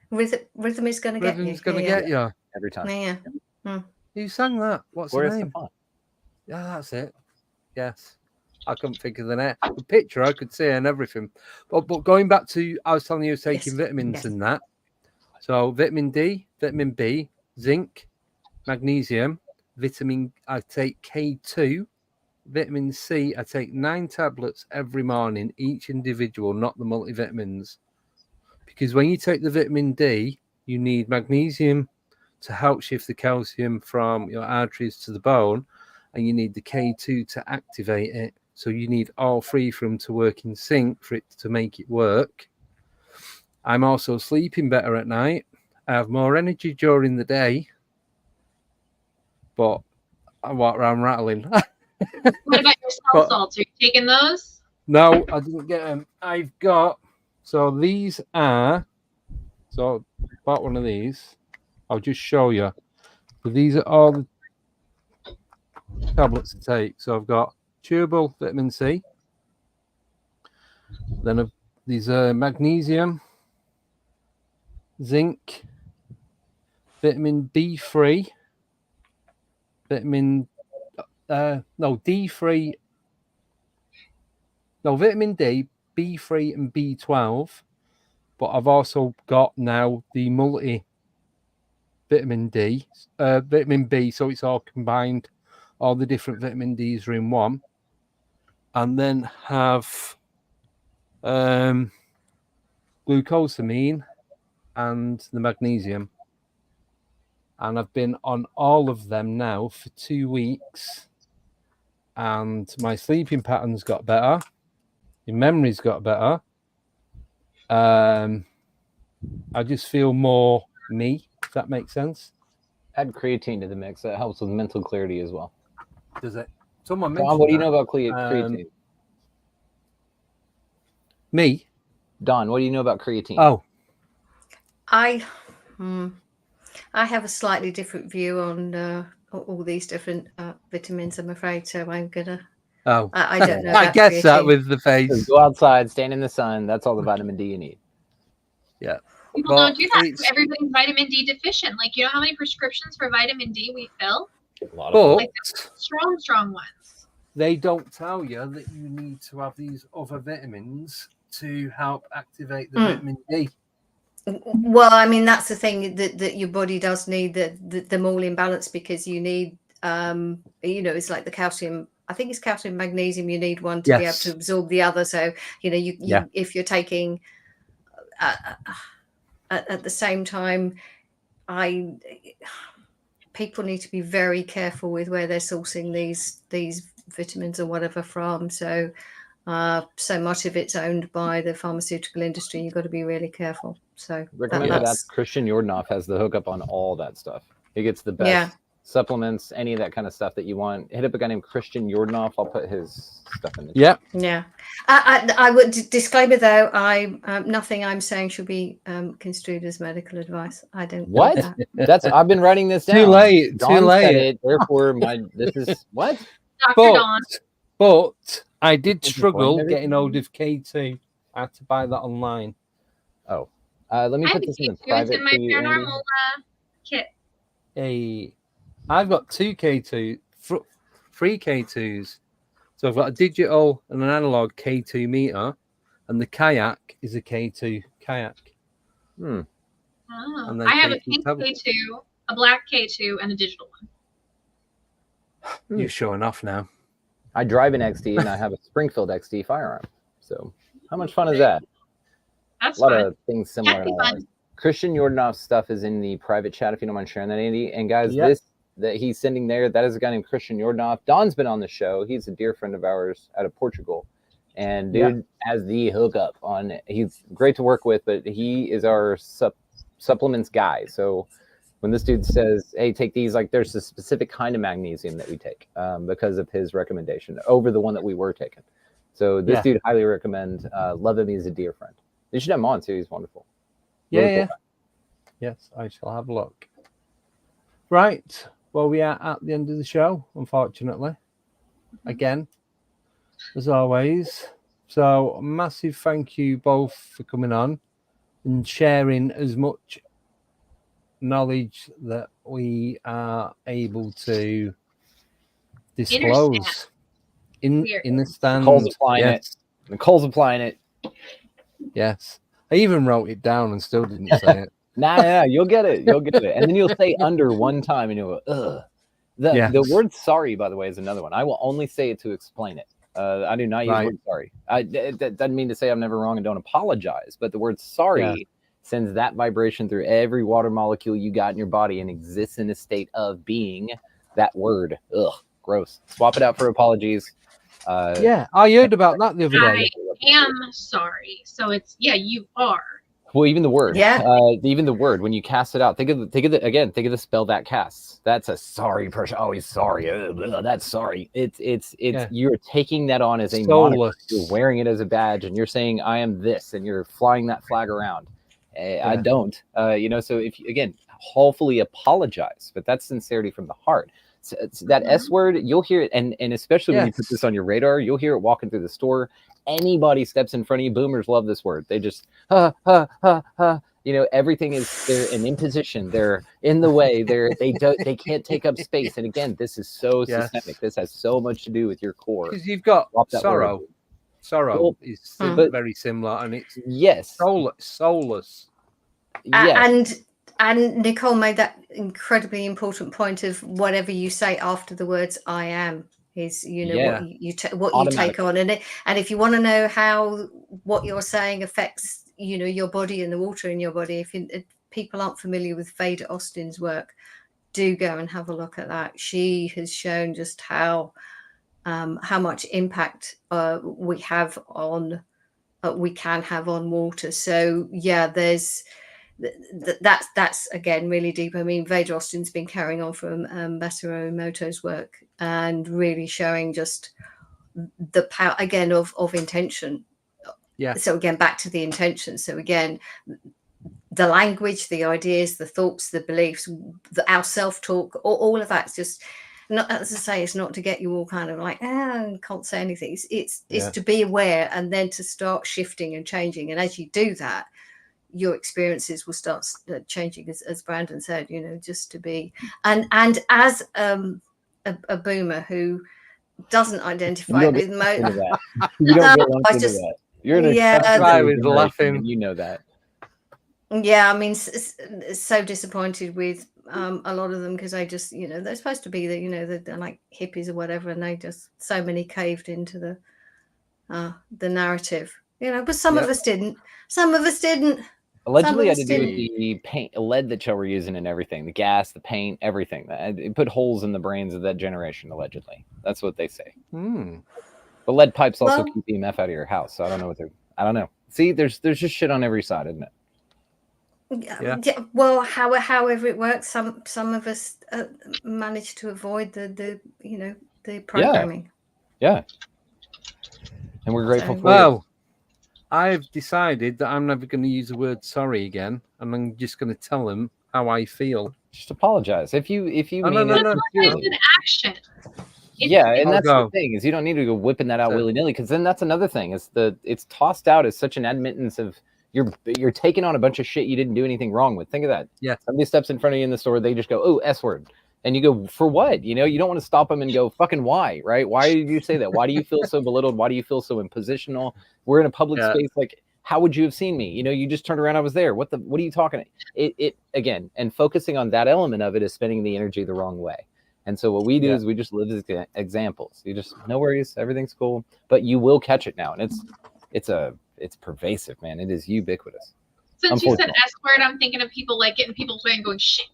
Rhythm is going to get you. Rhythm's going to get you every time. Yeah. Who sang that? What's her name? Stefan. Yeah, that's it. Yes, I couldn't think of the name. The picture I could see and everything. But going back to, I was telling you, taking vitamins and that. So vitamin D, vitamin B, zinc, magnesium, vitamin. I take K2. Vitamin C, I take 9 tablets every morning, each individual, not the multivitamins. Because when you take the vitamin D, you need magnesium to help shift the calcium from your arteries to the bone, and you need the K2 to activate it. So you need all three for them to work in sync for it to make it work. I'm also sleeping better at night. I have more energy during the day, but I walk around rattling. What about your cell salts? Are you taking those? No, I didn't get them. I've got, so these are, so bought one of these. I'll just show you. So these are all the tablets to take. So I've got chewable vitamin C. Then these are magnesium, zinc, vitamin B3, vitamin D3, vitamin D, B3 and B12. But I've also got now the multi vitamin B, so it's all combined. All the different vitamin Ds are in one, and then have glucosamine and the magnesium. And I've been on all of them now for 2 weeks, and my sleeping pattern's got better. Your memory's got better. I just feel more me, if that makes sense. Add creatine to the mix. That helps with mental clarity as well. Does it? Someone mentioned Don, what do you that. know about creatine? Me? Don, what do you know about creatine? Oh, I have a slightly different view on all these different vitamins, I'm afraid. So I'm gonna. oh. I don't know. I about guess that creatine. with the face. Just go outside, stand in the sun. That's all the vitamin D you need. Yeah. People But don't do that. it's- Everybody's vitamin D deficient. Like, you know how many prescriptions for vitamin D we fill? A lot But Like strong ones. they don't tell you that you need to have these other vitamins to help activate the vitamin D. Well, I mean, that's the thing that your body does need them all in balance, because you need, it's like the calcium. I think it's calcium, magnesium. You need one to be able to absorb the other. So, you if you're taking at the same time, people need to be very careful with where they're sourcing these vitamins or whatever from. So much of it's owned by the pharmaceutical industry. You've got to be really careful. So recommend that Christian Yordanov has the hookup on all that stuff. He gets the best supplements, any of that kind of stuff that you want. Hit up a guy named Christian Yordanov. I'll put his stuff in the chat. Yeah. I would disclaimer though. Nothing I'm saying should be construed as medical advice. I don't. What? That's I've been writing this down. Too late. Dawn said it, therefore, this is what? Dr. Dawn. But I did struggle getting hold of K2. I had to buy that online. Oh, let me put this in the private. It's in my paranormal kit. Hey, I've got 2 K2, 3 K2s. So I've got a digital and an analog K2 meter, and the kayak is a K2 kayak. Oh. I have a pink K2, a black K2, and a digital one. You're showing off now. I drive an XD and I have a Springfield XD firearm. So how much fun is that? That's a lot fun. of things similar. Christian Yordanov's stuff is in the private chat if you don't mind sharing that, Andy. And guys, this that he's sending there, that is a guy named Christian Yordanov. Don's been on the show. He's a dear friend of ours out of Portugal. And dude has the hookup on it. He's great to work with, but he is our supplements guy. So when this dude says, hey, take these, like there's a specific kind of magnesium that we take because of his recommendation over the one that we were taking. So this dude, highly recommend. Love him. He's a dear friend. You should have him on too. He's wonderful. Really cool. Yes, I shall have a look. Right. Well, we are at the end of the show, unfortunately. Again, as always. So, a massive thank you both for coming on and sharing as much knowledge that we are able to disclose in the stand. Nicole's applying it. Nicole's applying it. Yes. I even wrote it down and still didn't say it. Nah, you'll get it. You'll get it. And then you'll say under one time and you'll go, ugh. The word sorry, by the way, is another one. I will only say it to explain it. I do not use the word sorry. That doesn't mean to say I'm never wrong and don't apologize, but the word sorry sends that vibration through every water molecule you got in your body and exists in a state of being that word. Ugh, gross. Swap it out for apologies. I heard about that the other day. I am sorry. So it's, you are. Well, even the word, Yeah. even the word, when you cast it out, think of the spell that casts. That's a sorry person. Oh, he's sorry. That's sorry. It's you're taking that on as a moniker. Soulless. You're wearing it as a badge, and you're saying, I am this, and you're flying that flag around. I don't, so if you, again, hopefully apologize, but that's sincerity from the heart. So that S word, you'll hear it, and especially when you put this on your radar, you'll hear it walking through the store. Anybody steps in front of you, boomers love this word. They just everything is, they're an imposition, they're in the way, they can't take up space. And again, this is so systemic. This has so much to do with your core. Because you've got sorrow. Sorrow is very similar, and it's soulless. Yes. And Nicole made that incredibly important point of whatever you say after the words "I am" is, what you take on, and if you want to know how what you're saying affects, your body and the water in your body, if people aren't familiar with Veda Austin's work, do go and have a look at that. She has shown just how much impact we can have on water. So there's. That's again really deep. I mean, Veda Austin's been carrying on from Masaru Emoto's work and really showing just the power again of intention. So again, back to the intention. So again, the language, the ideas, the thoughts, the beliefs, our self-talk, all of that's just not, as I say, it's not to get you all kind of like, can't say anything. It's to be aware and then to start shifting and changing. And as you do that, your experiences will start changing, as Brandon said, just to be, and as a boomer who doesn't identify with that. You don't get into that. You're I was laughing. You know that. Yeah, I mean, so disappointed with a lot of them because they just, they're supposed to be they're like hippies or whatever, and they just so many caved into the narrative, but some of us didn't. Some of us didn't. Allegedly had to do with the paint, lead that y'all were using and everything, the gas, the paint, everything. It put holes in the brains of that generation, allegedly. That's what they say. But lead pipes also keep EMF out of your house, so I don't know I don't know. See, there's just shit on every side, isn't it? Yeah. Well, however it works, some of us manage to avoid the programming. Yeah. And we're grateful for it. I've decided that I'm never going to use the word sorry again, and I'm just going to tell them how I feel. Just apologize. If you mean it's an action. And that's the thing, is you don't need to go whipping that out willy-nilly, because then that's another thing. It's tossed out as such an admittance of you're taking on a bunch of shit you didn't do anything wrong with. Think of that. Yeah. Somebody steps in front of you in the store, they just go, "Oh, S word." And you go, for what? You don't want to stop them and go, fucking why, right? Why did you say that? Why do you feel so belittled? Why do you feel so impositional? We're in a public space. Like, how would you have seen me? You just turned around. I was there. What are you talking? It again, and focusing on that element of it is spending the energy the wrong way. And so what we do is we just live as examples. You just, no worries. Everything's cool, but you will catch it now. And it's pervasive, man. It is ubiquitous. Since you said S word, I'm thinking of people like getting people's way and going, shit.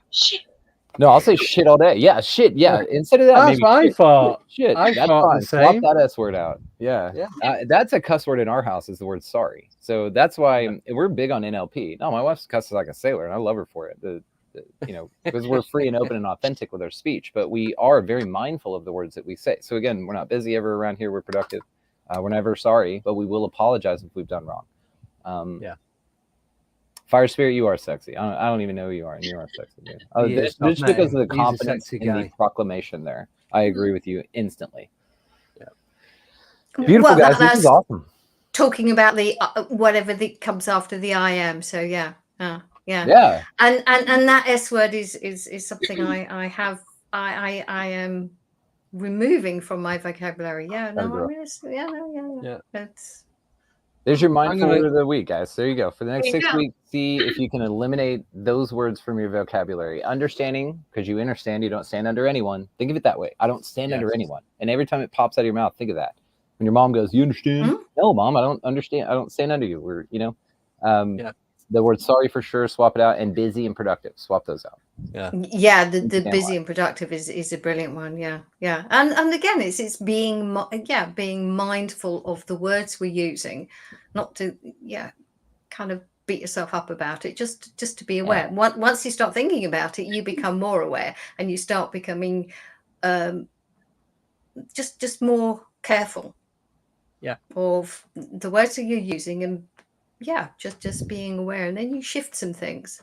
No, I'll say shit all day. Yeah, shit. Yeah. Instead of that, that's my fault. Shit. I that's fine. Swap that S word out. Yeah. That's a cuss word in our house, is the word sorry. So that's why we're big on NLP. No, my wife cusses like a sailor, and I love her for it. Because we're free and open and authentic with our speech, but we are very mindful of the words that we say. So again, we're not busy ever around here. We're productive. We're never sorry, but we will apologize if we've done wrong. Fire Spirit, you are sexy. I don't even know who you are, and you are sexy. Just because of the confidence in the proclamation there, I agree with you instantly. Beautiful, guys. This is awesome. Talking about the whatever that comes after the I am. So yeah. And that S word is something I am removing from my vocabulary. There's your mindful word of the week, guys. There you go. For the next 6 weeks, see if you can eliminate those words from your vocabulary. Understanding, because you understand you don't stand under anyone. Think of it that way. I don't stand under anyone. And every time it pops out of your mouth, think of that. When your mom goes, "You understand?" Mm-hmm. No, Mom, I don't understand. I don't stand under you. We're, the word sorry for sure, swap it out, and busy and productive. Swap those out. The busy and productive is a brilliant one. And again, it's being mindful of the words we're using, not to kind of beat yourself up about it. Just to be aware. Once you start thinking about it, you become more aware, and you start becoming just more careful. Yeah. Of the words that you're using, and just being aware, and then you shift some things.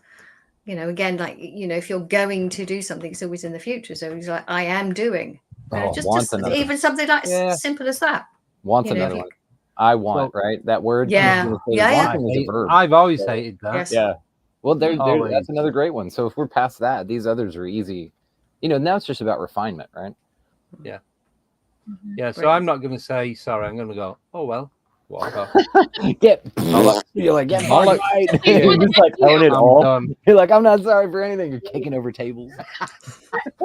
Again, like, if you're going to do something, it's always in the future. So it's like, I am doing. Just even something like simple as that. Wants another one. I want, right? That word. Yeah. Wanting is a verb. I've always hated that. Yes. Yeah. Well, that's another great one. So if we're past that, these others are easy. Now it's just about refinement, right? Yeah. Yeah. So I'm not going to say sorry. I'm going to go, oh, well, walk off. You're like, get bollocks. You're just like own it all. Done. You're like, I'm not sorry for anything. You're kicking over tables.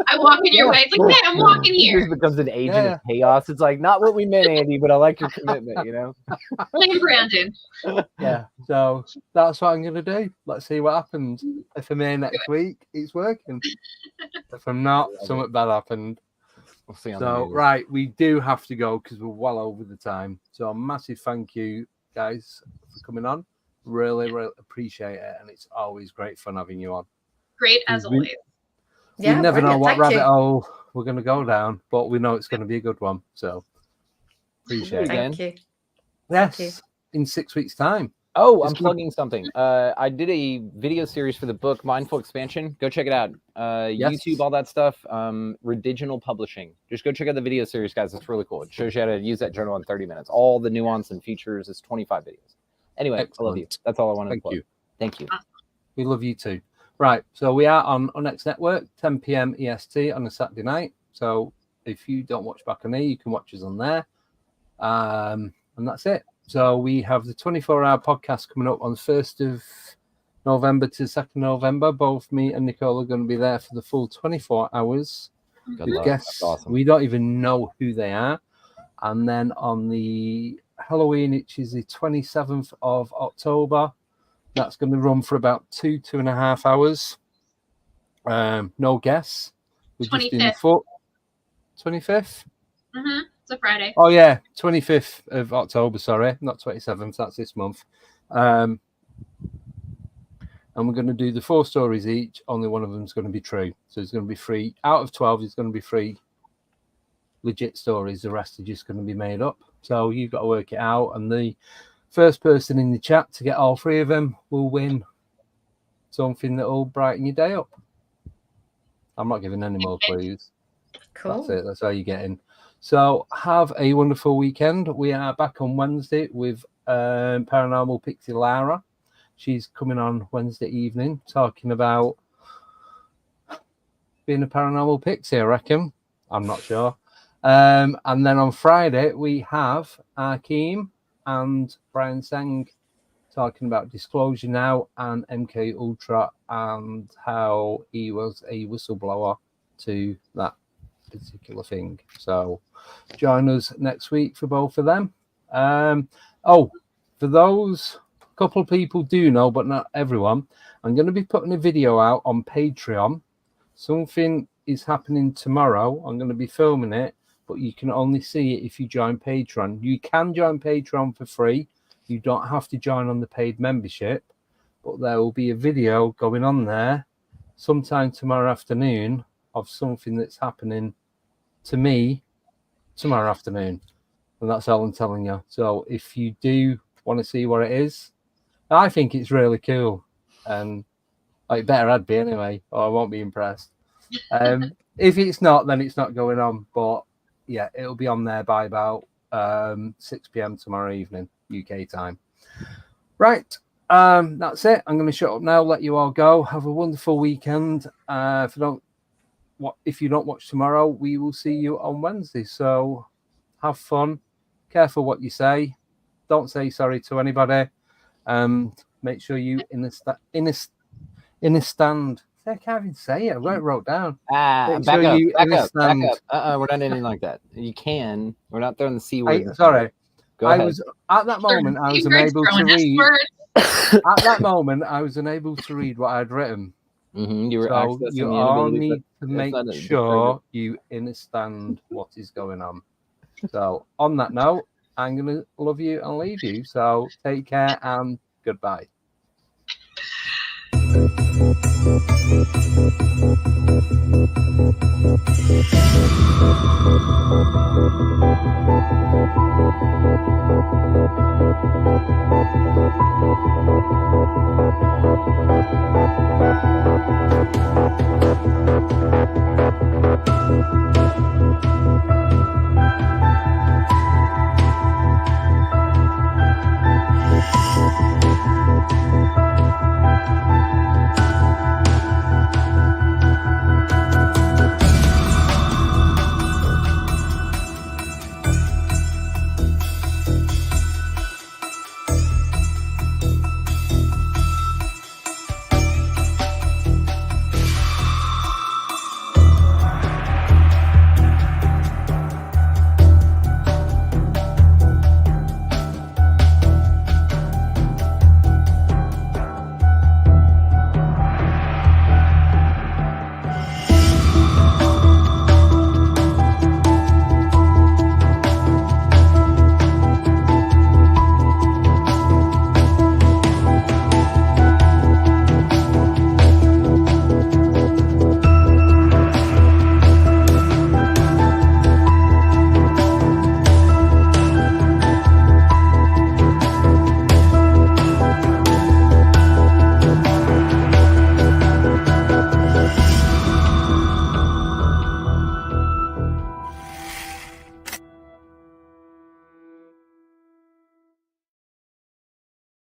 I walk in your way. It's like, hey, I'm walking It here. just becomes an agent of chaos. It's like, not what we meant, Andy, but I like your commitment, Blame Brandon. Yeah. So that's what I'm going to do. Let's see what happens. If I'm here next week, it's working. If I'm not, something bad happened. We'll see on So, right, we do have to go because we're well over the time. So, a massive thank you, guys, for coming on. Really, really appreciate it. And it's always great fun having you on. Great as always. We never know what rabbit hole we're going to go down, but we know it's going to be a good one. So, appreciate it. Thank you. Yes, Thank you. in 6 weeks' time. Oh, I'm plugging something. I did a video series for the book Mindful Expansion. Go check it out. YouTube, all that stuff. Rediginal Publishing. Just go check out the video series, guys. It's really cool. It shows you how to use that journal in 30 minutes. All the nuance and features. It's 25 videos. Anyway, Excellent. I love you. That's all I wanted to plug. Thank you. We love you too. Right, so we are on Next Network, 10 p.m. EST on a Saturday night. So if you don't watch back on there, you can watch us on there. And that's it. So we have the 24-hour podcast coming up on the 1st of November to 2nd November. Both me and Nicole are going to be there for the full 24 hours. With guests. Awesome. We don't even know who they are. And then on the Halloween, which is the 27th of October, that's going to run for about 2.5 hours. No guests. We're 25th. just doing the 25th? Mm-hmm. It's a Friday. Oh, yeah. 25th of October, sorry. Not 27th. That's this month. And we're going to do the 4 stories each. Only one of them is going to be true. So it's going to be 3. Out of 12, it's going to be 3 legit stories. The rest are just going to be made up. So you've got to work it out. And the first person in the chat to get all 3 of them will win something that will brighten your day up. I'm not giving any more clues. Cool. That's it. That's how you get in. So have a wonderful weekend. We are back on Wednesday with Paranormal Pixie Lara. She's coming on Wednesday evening talking about being a paranormal pixie, I reckon. I'm not sure. And then on Friday, we have Akeem and Brian Sang talking about Disclosure Now and MK Ultra and how he was a whistleblower to that particular thing. So join us next week for both of them. For those, a couple of people do know, but not everyone, I'm going to be putting a video out on Patreon. Something is happening tomorrow. I'm going to be filming it, but you can only see it if you join Patreon. You can join Patreon for free. You don't have to join on the paid membership, but there will be a video going on there sometime tomorrow afternoon of something that's happening to me tomorrow afternoon. And that's all I'm telling you. So if you do want to see what it is, I think it's really cool. And it better I'd be anyway, or I won't be impressed. If it's not, then it's not going on. But yeah, it'll be on there by about 6 p.m. tomorrow evening, UK time. Right. That's it. I'm going to shut up now, let you all go. Have a wonderful weekend. If you don't watch tomorrow, we will see you on Wednesday. So have fun. Careful what you say. Don't say sorry to anybody. Make sure you in a stand. I can't even say it. I wrote down. Back up. We're not anything like that. You can. We're not throwing the C word. Sorry. Go ahead. Was at that moment. I was unable to read. At that moment, I was unable to read what I'd written. Mm-hmm. You were so you all need to make sure you understand what is going on. So on that note, I'm going to love you and leave you. So take care and goodbye.